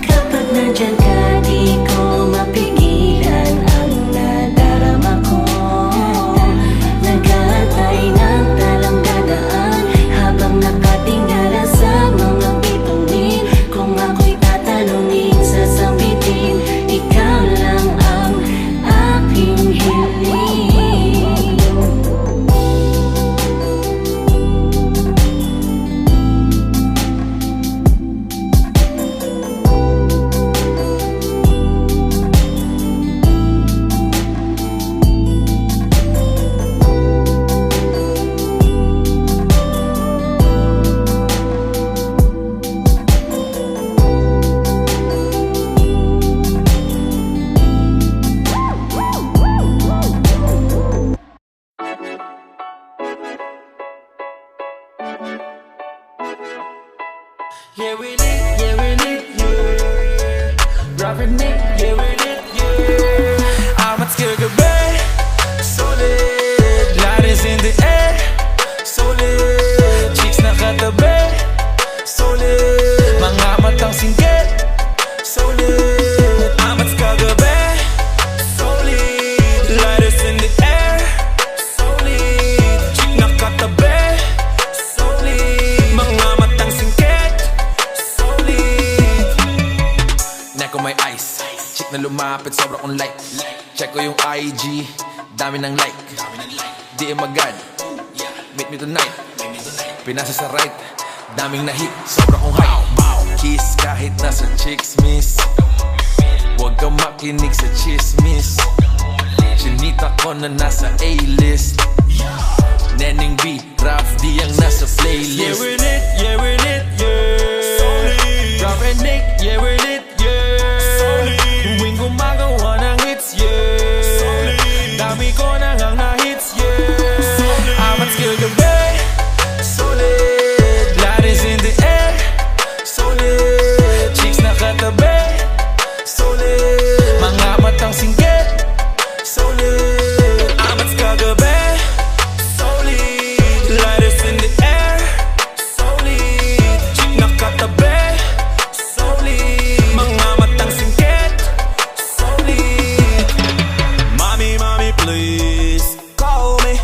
Kapag nandyan ka, di ko mapigilan ang nadarama ko. Nag-aantay ng talang dadaan habang nakatingala sa mga bituin. Kung ako'y tatanungin, sasambitin, ikaw lang ang aking hiling. Yeah, we lit, yeah. Rapping Nick, yeah, we lit, yeah. Amat kagabi, solid. Light is in the air, solid. Chicks nakatabi, solid. Mga matang singgit, solid. Amat kagabi, solid. Light is in the air, solid. Chick nakatabi, solid. Mga matang singgit, Neko may ice, chick na lumapit, sobra kong like. Check ko yung IG, dami ng like. DM agad, meet me tonight. Pinasa sa right, daming na-hit, sobra kong hype. Kiss kahit nasa chicks miss. Huwag kang makinig sa chismis. Chinita ko na nasa A-list. Neneng B, Raf D ang nasa playlist. Yeah, we're lit, yeah, we're lit, yeah. Solid. Raf and Nick, yeah, we're lit, yeah. Solid. Tuwing gumagawa ng hits, yeah. Solid. Dami ko na ngang na-hits, yeah. Solid. Amat skill gabi, solid. Light is in the air, solid. Chicks nakatabi, solid. Mga matang singgit, solid. Amat kagabi, solid. Light is in the air, solid. Chick nakatabi, solid. Mga matang singgit, solid. Mommy, mommy, please call me.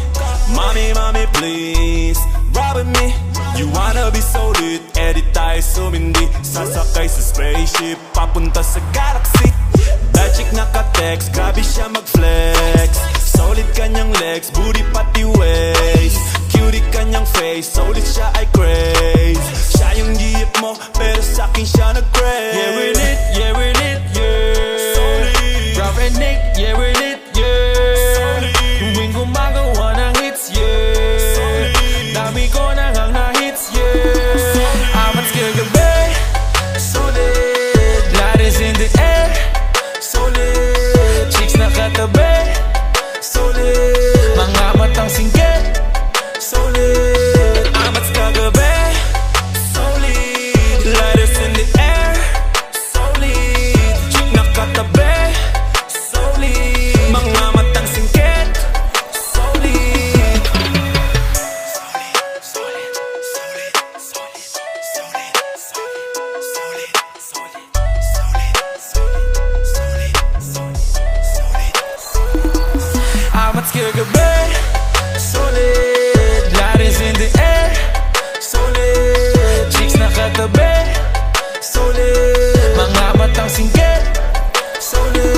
Mommy, mommy, please ride with me. You wanna be solid, edit tayo sumindi. Sasakay sa spaceship, papunta sa galaxy. That chick naka-text, grabe siya mag-flex. Solid kanyang legs, booty pati waist. Cutie kanyang face, solid siya ay craze. Siya yung giyip mo, pero sa'kin siya nag-craze. Yeah, we're lit, yeah, we're lit, yeah. Solid. Raf and Nick, yeah, we're lit, yeah. Solid. Tuwing gumagawa ng hits, yeah. Solid. Dami ko na ngang na-hits, yeah. Solid. Amat kagabi, solid. Light is in the air, solid. Chicks nakatabi, solid. Mga matang singgit, solid. Amat kagabi, solid. Light is in the air, solid. Chick nakatabi, solid. Mga matang singgit, solid. Amat kagabi, solid. Light is in the air, solid. Chicks nakatabi, solid. Mga matang singgit, solid.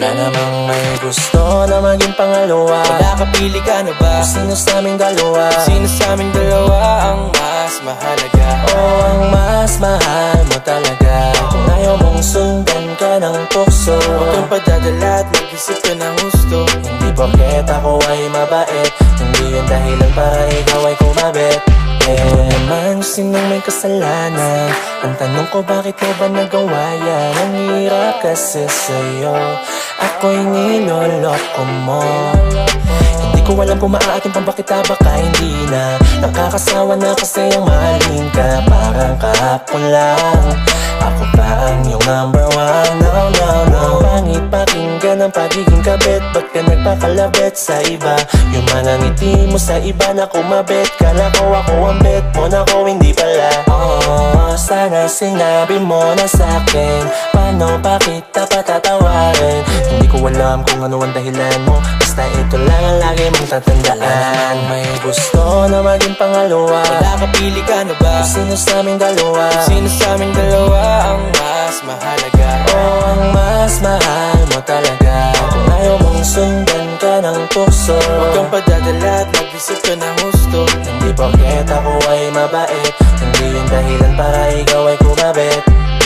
Wala namang may gusto na maging pangalawa. Wala kapili ka na ba? Sino sa aming dalawa? Sino sa aming dalawa ang mas mahalaga? Oh, ang mas mahal mo talaga. Kung ayaw mong sundan ka ng tukso, huwag kang padadala at mag-isip ka ng gusto. Hindi porket ako ay mabait, hindi yun dahilan para ikaw ay kumabit. naman, sinong may kasalanan? Ang tanong ko, bakit mo ba nagawa yan? Ang hirap kasi sa'yo, ako'y niloloko mo. Hindi ko alam kung maaakin pang bakit baka hindi na. Nakakasawa na kasi ang mahalin ka. Parang kahapon lang ako pa ang iyong number one. No, no, no. Pangit pakinggan ang pagiging kabit. Ba't ka nagpakalabit sa iba? Yung mga ngiti mo sa iba na kumabit. Kala ko ako ang bet mo, na ko hindi pala. Oh, sana sinabi mo na sa'kin. Paano pa kita patatawarin? Hindi ko alam kung ano ang dahilan mo. Basta ito lang ang lagi mong tatandaan. May gusto na maging pangalawa. Wala kapili ka na ba? Sino sa aming dalawa? Sino sa aming dalawa ang mas mahalaga? Oh, ang mas mahal mo talaga. Kung ayaw mong sundan ka ng tukso, huwag kang padadala at mag-isip ka ng gusto. Hindi porket ako ay mabait, hindi yung dahilan para ikaw ay kumabit.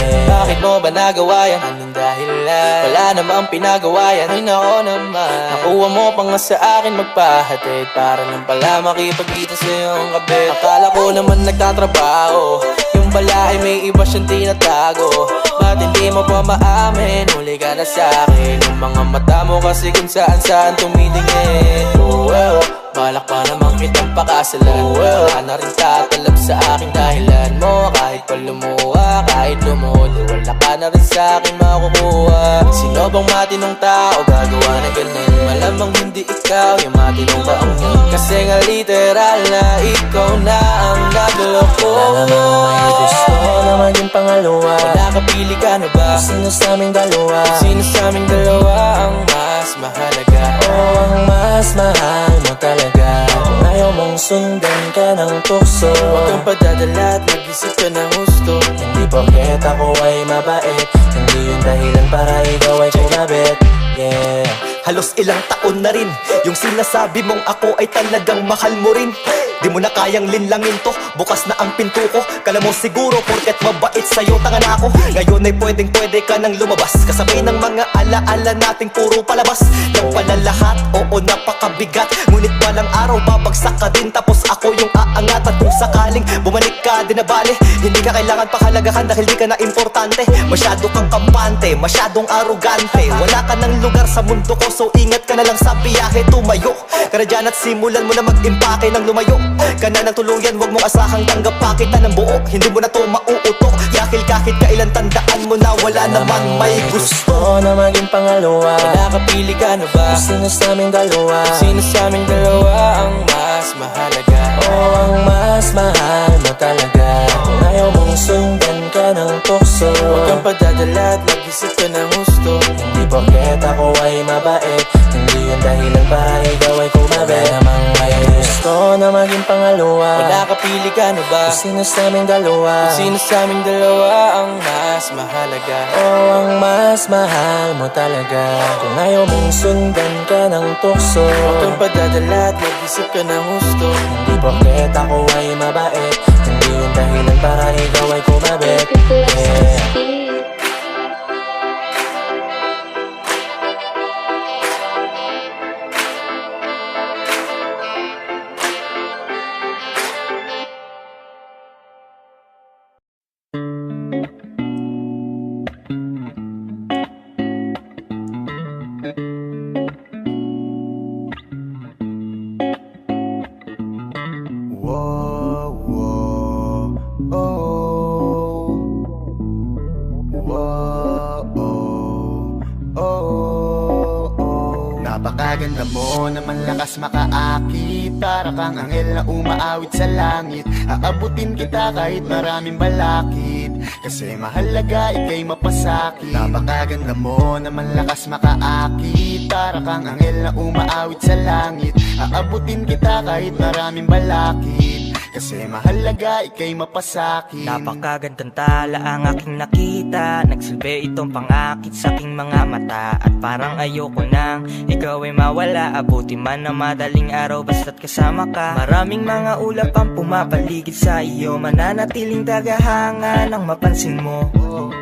Bakit mo ba nagawa yan? Anong dahilan? Wala namang pinagawa yan. Ay nako naman, nakuha mo pa nga sa akin magpahatid para lang pala makipagkita sa iyong kabit. Akala ko naman nagtatrabaho, yung pala ay may iba siyang tinatago. Ba't hindi mo pa maamin? Huli ka na sa'kin. Yung mga mata mo kasi kung saan-saan tumitingin. Oh, well, balak pa namang kitang pakasalan. Wala na rin tatalab sa aking dahilan mo. Kahit pa lumuha, kahit lumuhod, wala ka na rin sa'kin makukuha. Sino bang matinong tao gagawa na ganun? Malamang hindi ikaw yung matinong taong yun. Kasi nga literal na ikaw na ang nagloko. Wala namang may gusto na maging pangalawa. Wala kapili ka na ba? Sino sa aming dalawa? Sino sa aming dalawa ang mas mahalaga? Oh, ang mas mahal mo talaga. Kung ayaw mong sundan ka ng tukso, huwag kang padadala at mag-isip ka ng gusto. Hindi porket ako ay mabait, hindi yung dahilan para ikaw ay kumabit. Yeah. Halos ilang taon na rin yung sinasabi mong ako ay talagang mahal mo rin. Di mo na kayang linlangin to, bukas na ang pinto ko. Kala mo siguro porket mabait sa'yo tanga na ako. Ngayon ay pwedeng pwede ka nang lumabas, kasabay ng mga alaala nating puro palabas. Yung pala lahat, oo napakabigat, ngunit walang araw babagsak ka din. Tapos ako yung aangat at kung sakaling bumalik ka di na bale. Hindi ka kailangan pahalagahan dahil di ka na importante. Masyado kang kampante, masyadong arugante. Wala ka ng lugar sa mundo ko, so ingat ka na lang sa biyahe. Tumayo ka na dyan at simulan mo na mag-impake ng lumayo ka na ng tuluyan, huwag mong asahang tanggap pa kita ng buo. Hindi mo na to mauutok, yakil kahit kailan tandaan mo na wala namang may gusto na maging pangalawa. Wala kapili ka na ba? Sino sa aming dalawa? Sino sa aming dalawa ang mas mahalaga? Oh, ang mas mahal mo talaga. Kung ayaw mong sundan ka ng tukso, huwag kang padadala at mag-isip ka ng gusto. Hindi porket ako ay mabait, hindi yung dahilan para ikaw ay kumabit. Wala namang may gusto na maging pangalawa. Wala kapili ka na ba? Sino sa aming dalawa? Sino sa aming dalawa ang mas mahalaga? Oh, ang mas mahal mo talaga. Kung ayaw mong sundan ka ng tukso, huwag kang padadala at mag-isip ka ng gusto. Hindi porket ako ay mabait, hindi yung dahilan para ikaw ay kumabit. Yeah. Napakaganda mo naman lakas makaakit, para kang anghel na umaawit sa langit. Aabutin kita kahit maraming balakid, kasi mahalaga ika'y mapasakit. Napakaganda mo naman lakas makaakit, para kang anghel na umaawit sa langit. Aabutin kita kahit maraming balakid, Kasi mahalaga ika'y mapasakit. Napakagandang tala ang aking nakita, nagsilbi itong pangakit sa aking mga mata. At parang ayoko nang ikaw ay mawala, abuti man na madaling araw basta't kasama ka. Maraming mga ulap ang pumapaligid sa iyo, mananatiling tagahanga nang mapansin mo.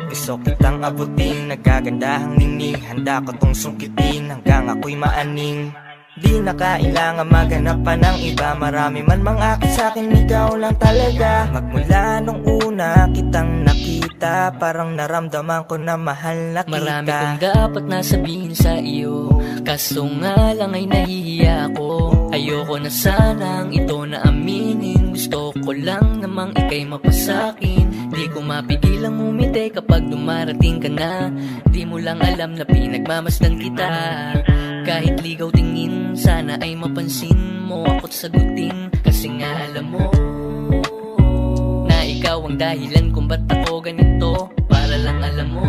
Gusto kitang abutin, nagagandahang ningning, handa ko tong sungkitin hanggang ako'y maaning. Di na kailangan maghanap pa ng iba, marami man mangakit sa'kin, ikaw lang talaga. Magmula nung una kitang nakita, parang naramdaman ko na mahal na kita. Marami kong dapat nasabihin sa iyo, kaso nga lang ay nahihiya ako. Ayoko na sanang ito na aminin, gusto ko lang namang ika'y mapasakin. Di ko mapigilang umiti kapag dumarating ka na, di mo lang alam na pinagmamasdan kita. Kahit ligaw tingin, sana ay mapansin mo ako't sagutin. Kasi nga alam mo na ikaw ang dahilan kung ba't ako ganito. Para lang alam mo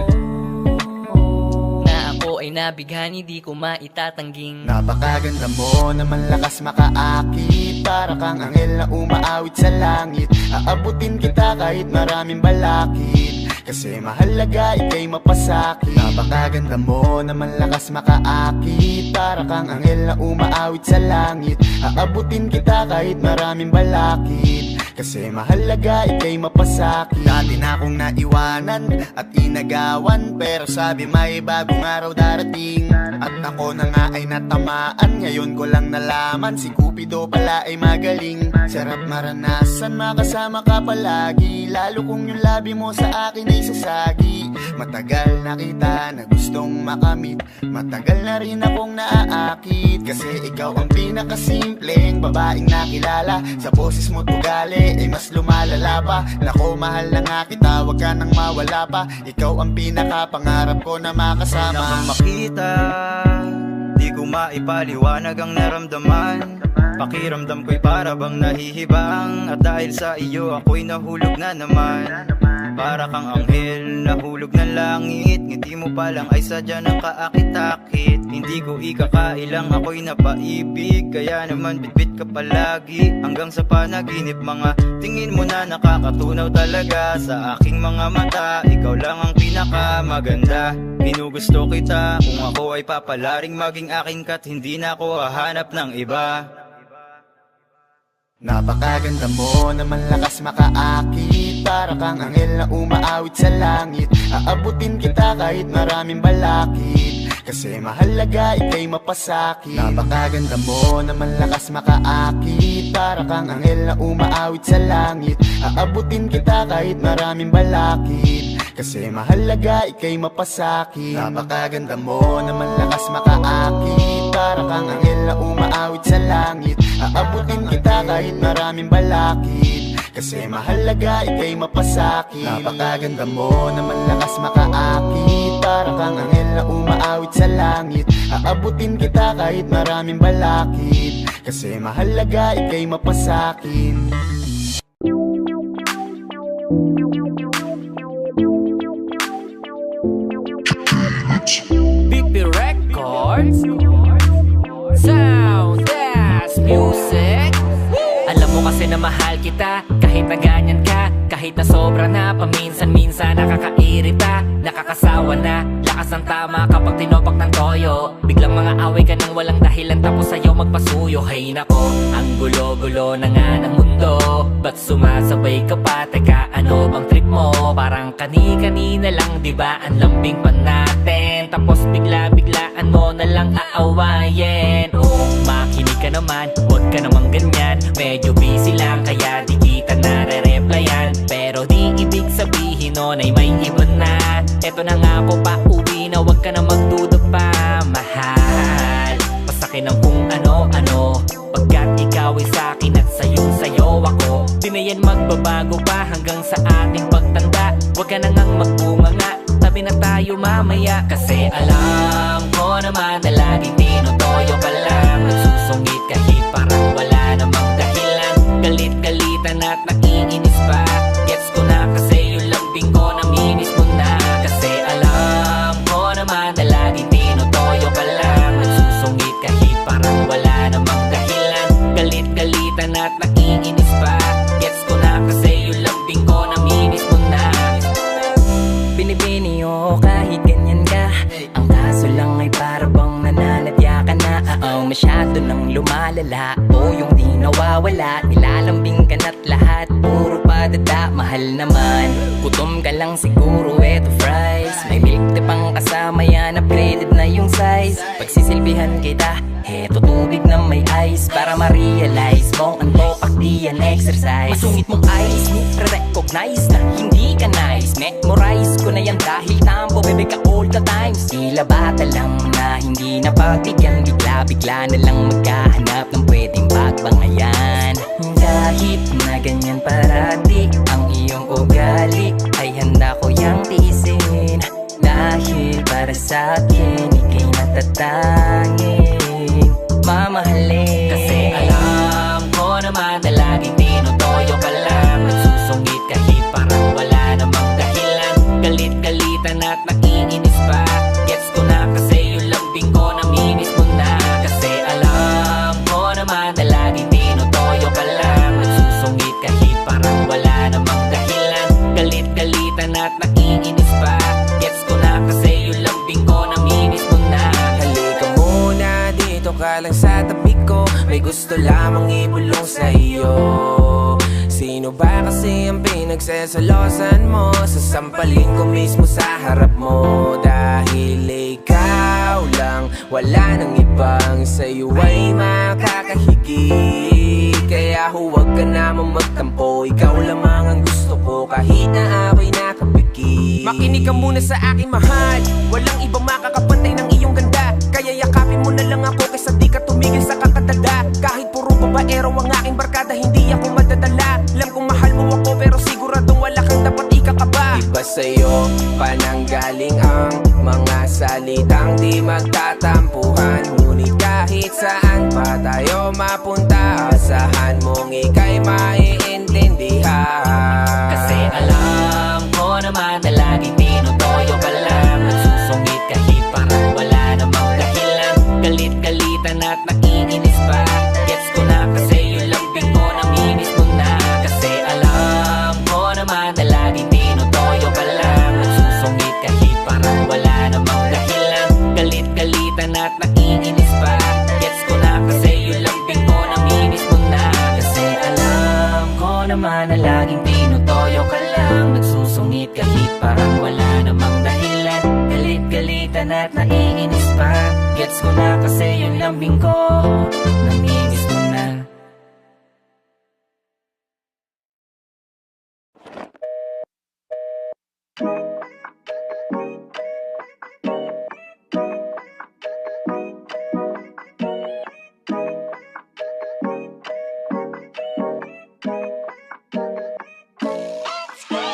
na ako ay nabighani, di ko maitatangging. Napakaganda mo naman, lakas makaakit, para kang anghel na umaawit sa langit. Aabutin kita kahit maraming balakid, kasi mahalaga ika'y mapasakit. Napakaganda mo naman, lakas makaakit, para kang anghel na umaawit sa langit. Aabutin kita kahit maraming balakid, kasi mahalaga ika'y mapasakit. Dati na akong naiwanan at inagawan, pero sabi may bagong araw darating. At ako na nga ay natamaan, ngayon ko lang nalaman si Cupido pala ay magaling. Sarap maranasan, makasama ka palagi, lalo kung yung labi mo sa akin ay sasagi. Matagal na kita na gustong makamit, matagal na rin akong naaakit, kasi ikaw ang pinakasimpleng babaeng nakilala. Sa boses mo tugali ay mas lumalala pa. Nako, mahal na nga kita, wag ka nang mawala pa. Ikaw ang pinakapangarap ko na makasama. Di na kang makita, di ko maipaliwanag ang naramdaman. Pakiramdam ko'y para bang nahihibang, at dahil sa iyo ako'y nahulog na naman. Para kang anghel, nahulog ng langit, ngiti mo pa lang ay sadya ng kaakit-akit. Hindi ko ikakailang ako'y napaibig, kaya naman bitbit ka palagi hanggang sa panaginip. Mga tingin mo na nakakatunaw talaga sa aking mga mata. Ikaw lang ang pinakamaganda, ginugusto kita. Kung ako ay papalaring maging akin ka't hindi na ako hahanap ng iba. Napakaganda mo naman, lakas makaakit, para kang anghel na umaawit sa langit. Aabutin kita kahit maraming balakid, kasi mahalaga ika'y mapasakit. Napakaganda mo naman, lakas makaakit, para kang anghel na umaawit sa langit. Aabutin kita kahit maraming balakid, kasi mahalaga ika'y mapasakit. Napakaganda mo naman, lakas makaakit, para kang anghel na umaawit sa langit. Aabutin kita kahit maraming balakid, kasi mahalaga ika'y mapasakit. Napakaganda mo naman, lakas makaakit, para kang anghel na umaawit sa langit. Aabutin kita kahit maraming balakid, kasi mahalaga ika'y mapasakit. BP Records, Sound Dash Music. Alam mo kasi na mahal kita, kahit na ganyan ka, kahit na sobra na, paminsan-minsan nakakairita, nakakasawa na. Lakas ng tama kapag tinopak ng toyo, biglang mga away ka nang walang dahilan, tapos sa'yo magpasuyo. Hay nako, ang gulo-gulo na nga ng mundo, ba't sumasabay ka pa? Teka, ano bang trip mo? Parang kani-kanina lang, diba ang lambing pa natin, tapos bigla-biglaan mo na lang aawayin. Makinig ka naman, huwag ka namang ganyan, medyo busy lang kaya di kita nare-replyan. Pero di ibig sabihin nun ay may iba na. Eto na nga po, pauwi na, huwag ka na magduda pa. Mahal, pasakin ang kung ano-ano, pagkat ikaw ay sa'kin at sayo ako. Di na yan magbabago pa hanggang sa ating pagtanda. Huwag ka na ngang magbunganga, tabi na tayo mamaya. Kasi alam ko naman na laging tinutoyo ka lang, nagsusungit kahit parang wala namang dahilan. Galit-galitan at nakiinis pa, gets ko na kasi yung lambing ko naminis mo na. Kasi alam ko naman na laging tinutoyo ka lang, nagsusungit kahit parang wala namang dahilan. Galit-galitan at nakiinis pa, malala o yung di nawawala. Nilalambing ka na't lahat puro padada, mahal naman. Gutom ka lang siguro, eto fries. May milk tea pang kasama yan, upgraded na yung size. Pagsisilbihan kita, eto tubig na may ice. Para ma-realize mong ang topak di yan exercise. Masungit mong eyes, ni-recognize na hindi ka nice. Memorize ko na yan dahil tampo, bebe ka all the times. Tila bata lang na hindi napagbigyan, bigla-bigla na lang magkahanap ng pwedeng pagbangayan. Kahit na ganyan parati ang iyong ugali, ay handa ko yang tiisin. Dahil para sa akin, ika'y natatanging mamahalin. Kasi alam ko naman na laging tinutoyo ka lang. Nagsusungit kahit parang wala namang dahilan. Galit-galitan at nakiinis pa. Gets ko na kasi yung lambing ko namimiss mo na. Kasi alam ko naman na laging tinutoyo ka lang. Nagsusungit kahit parang wala namang dahilan. Galit-galitan at nakiinis pa. Gets ko na kasi yung lambing ko namimiss mo na. Halika muna, dito ka lang sa tabi ko. May gusto lamang ibulong sa iyo. Sino ba kasi ang pinagsasalosan mo? Sasampalin ko mismo sa harap mo. Dahil ikaw lang, wala nang ibang sa'yo ay makakahigit. Kaya huwag ka naman magtampo, ikaw lamang ang gusto ko kahit na ako'y nakapikit. Makinig ka muna sa aking mahal, walang ibang makakapantay ng iyong ganda. Kaya yakapin mo na lang ako kaysa di ka tumigil sa kakadada. Kahit puro babaero ang aking barkada, hindi ako madadala. Alam kong mahal mo ako pero siguradong wala kang dapat ikakaba. Iba sa'yo pananggaling ang mga salitang di magtatampuhan. Ngunit kahit saan pa tayo mapunta, asahan mong ika'y maiintindihan. Kasi alam ko naman na laging tinutoyo ka lang. Nagsusungit kahit parang wala namang dahilan. Galit-galitan at nakiinis pa. Gets ko na kasi yung lambing ko namimiss mo na. Kasi alam ko naman na laging tinutoyo ka lang. Nagsusungit kahit parang wala namang dahilan. Galit-galitan at nakiinis pa. Gets ko na kasi yung lambing ko namimiss mo na. Kasi alam ko naman na laging tinutoyo ka lang. Nagsusungit kahit parang wala namang dahilan. Galit-galitan at naiinis pa. Gets ko na kasi yung lambing ko namimiss mo na.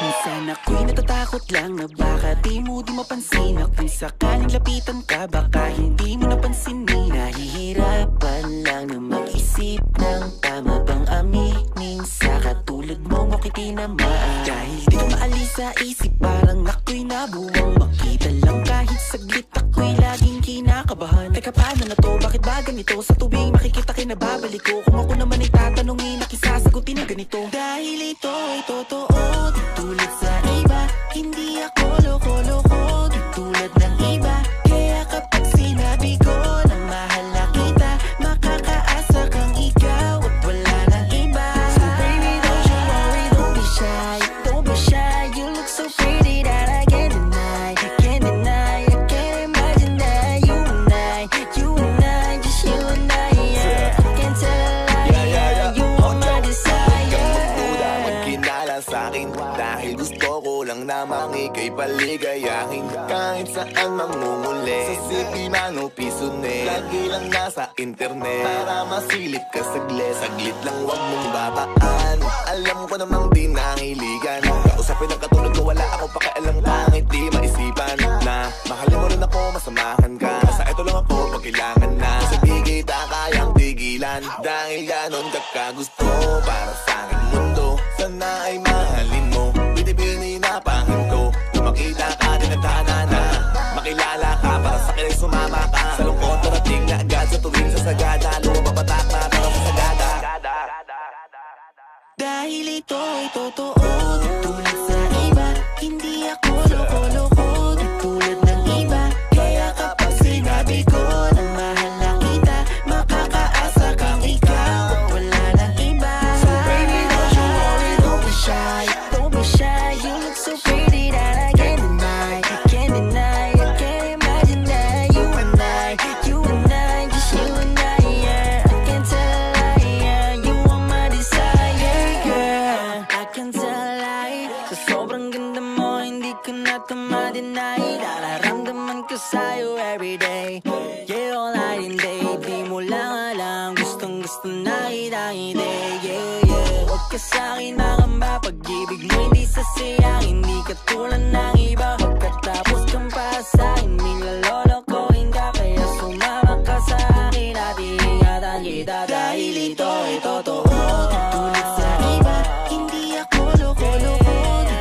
Minsan ako'y natatakot lang na baka di mo di mapansin. At kung sakaling lapitan ka, baka hindi mo napansinin. Nahihirapan lang na mag-isip ng tama bang aminin sa katulad mong ako'y tinamaan. Dahil di ko maalis sa isip, parang ako'y nabuwang. Makita lang kahit saglit, ako'y laging kinakabahan. Teka, paano na to? Bakit ba ganito? Sa tuwing makikita kinababalik ko. Kung ako naman ay tatanungin, nakisasagutin na ganito. Dahil ito ay totoo, di tulad sa iba. Hindi ako loko-loko, di tulad ng iba. Kaya kapag sinabi ko na mahal na kita, makakaasa kang ikaw at wala nang iba. So baby, don't you worry, don't be shy. Don't be shy, you look so pretty that I can't deny. I can't deny, I can't imagine that you and I, just you and I, yeah. I can't tell a lie, yeah. You are my desire. Magkinala sa'kin dahil gusto ko lang namang ika'y paligayahin. Kahit saan mamumuli, sa city man o piso ne, lagi lang nasa internet para masilip ka saglit. Saglit lang wag mong babaan, alam ko namang di nangiligan. Kausapin ang katulad ko, wala ako pakialam. Pangit di maisipan na mahalin mo rin ako, masamahan ka. Sa ito lang ako pag kailangan na. Sa bigay ta kayang tigilan, dahil ganon ka kagusto para sa aking mundo. Sana ay mahalin mo, binibini na pangin ko. Kung makita ka, tinatana na makilala ka, para sa akin ay sumama ka. Sa lungkot narating na agad, sa tuwing sasagada, lumapapatak na para sa sagada. Dahil ito ay totoo, di tulad sa iba. Hindi ako loko-loko, di tulad ng iba. Kaya kapag sinabi ko na mahal na kita, makakaasa kang ikaw. ka sa'kin nakamba. Pag-ibig mo hindi sasayangin, hindi katulad ng iba. Pagkatapos kang para sa'kin, nilalolokohin ka. Kaya sumama ka sa akin at iingatan kita. Dahil ito ay totoo. Tulad sa iba, hindi ako loko-loko.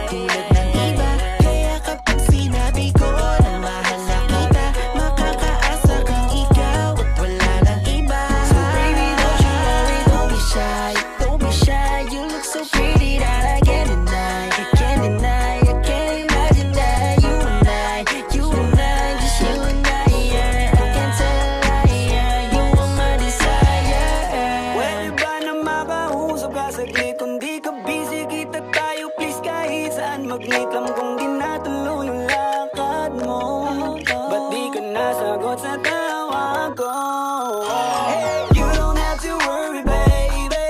Tulad ng iba, kaya kapag sinabi ko na mahal na kita, makakaasa kang ikaw at wala ng iba. So baby, don't you worry, don't be shy. Don't be shy, you look so pretty that I can't deny. I can't deny, I can't imagine that you and I, just you and I, yeah. I can't tell a lie, yeah. You are my desire. Pwede ba na makausap ka saglit? Kung di ka busy, kita tayo please. Kahit saan mag-meet lang kung di natuloy yung lakad mo. Ba't di ka nasagot sa tawag ko? Hey, you don't have to worry, baby.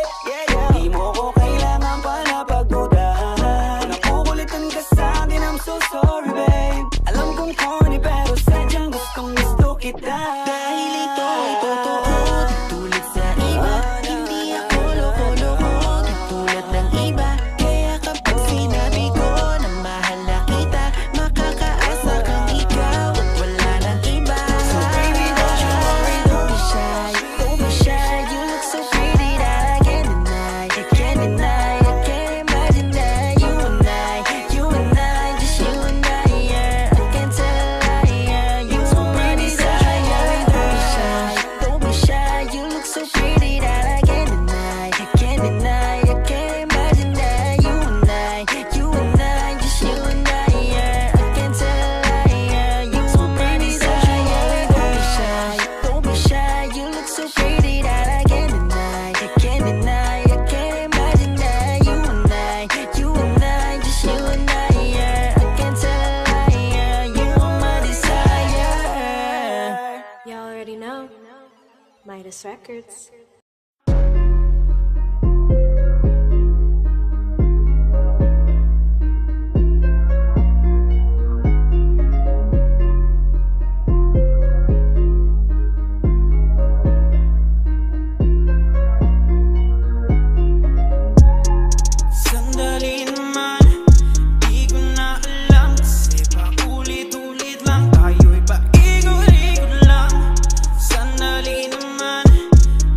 Di mo ko kailangan pa na pagdudahan. Nakukulitan ka sa'kin, I'm so sorry, babe. Alam kong corny pero sadyang gusto kita. Dahil ito ay totoo. Tulad sa iba, hindi ako loko-loko. Tulad ng iba, kaya kapag sinabi ko na mahal na kita, makakaasa kang ikaw at wala ng iba. So baby, don't you worry, don't be shy. Don't be shy, you look so pretty that I can't deny. I can't deny, I can't imagine that you and I, just you and I, yeah. I can't tell a lie, yeah. You are my desire. Don't be shy, you look so pretty that I can't deny. I can't deny, I can't imagine that you and I, just you and I, yeah. I can't tell a lie, yeah. You are my desire. Don't be shy, you look so pretty that I can't deny. I can't deny, I can't imagine that you and I, just you and I, yeah. I can't tell a lie, yeah. You are my desire. You already know. Midas Records. Sandali naman, di ko na alam. Kasi paulit-ulit lang tayo'y paikot-ikot lang. Sandali naman,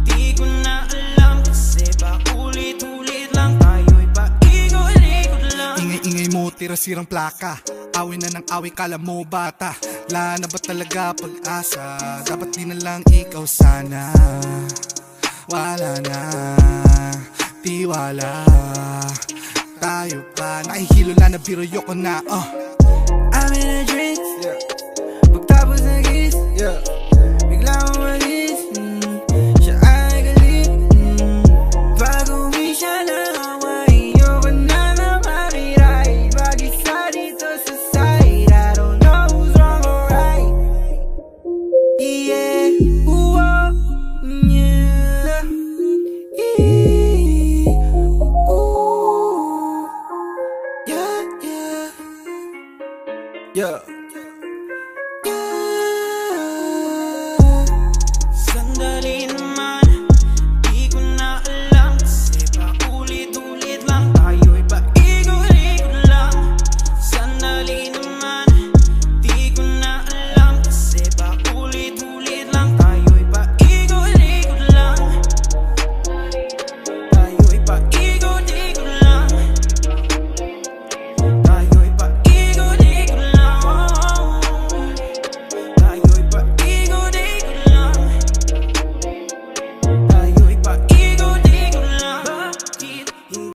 di ko na alam. Kasi paulit-ulit lang tayo'y paikot-ikot lang. Ingay-ingay mo, tira-sirang plaka. Awin na ng away, kala mo bata. Wala na ba talaga pag-asa? Dapat di na lang ikaw sana. Wala na tiwala. Tayo pa, nakihilo na, nabiro ko na. I'm in a drink, pagtapos na kiss, bigla akong malis. Siya ay galit, pag uwi siya ng away. Ayoko na na makiray, mag-isa dito sa side. I don't know who's wrong or right. Yeah, ooh, yeah, ooh, yeah, yeah. Yeah.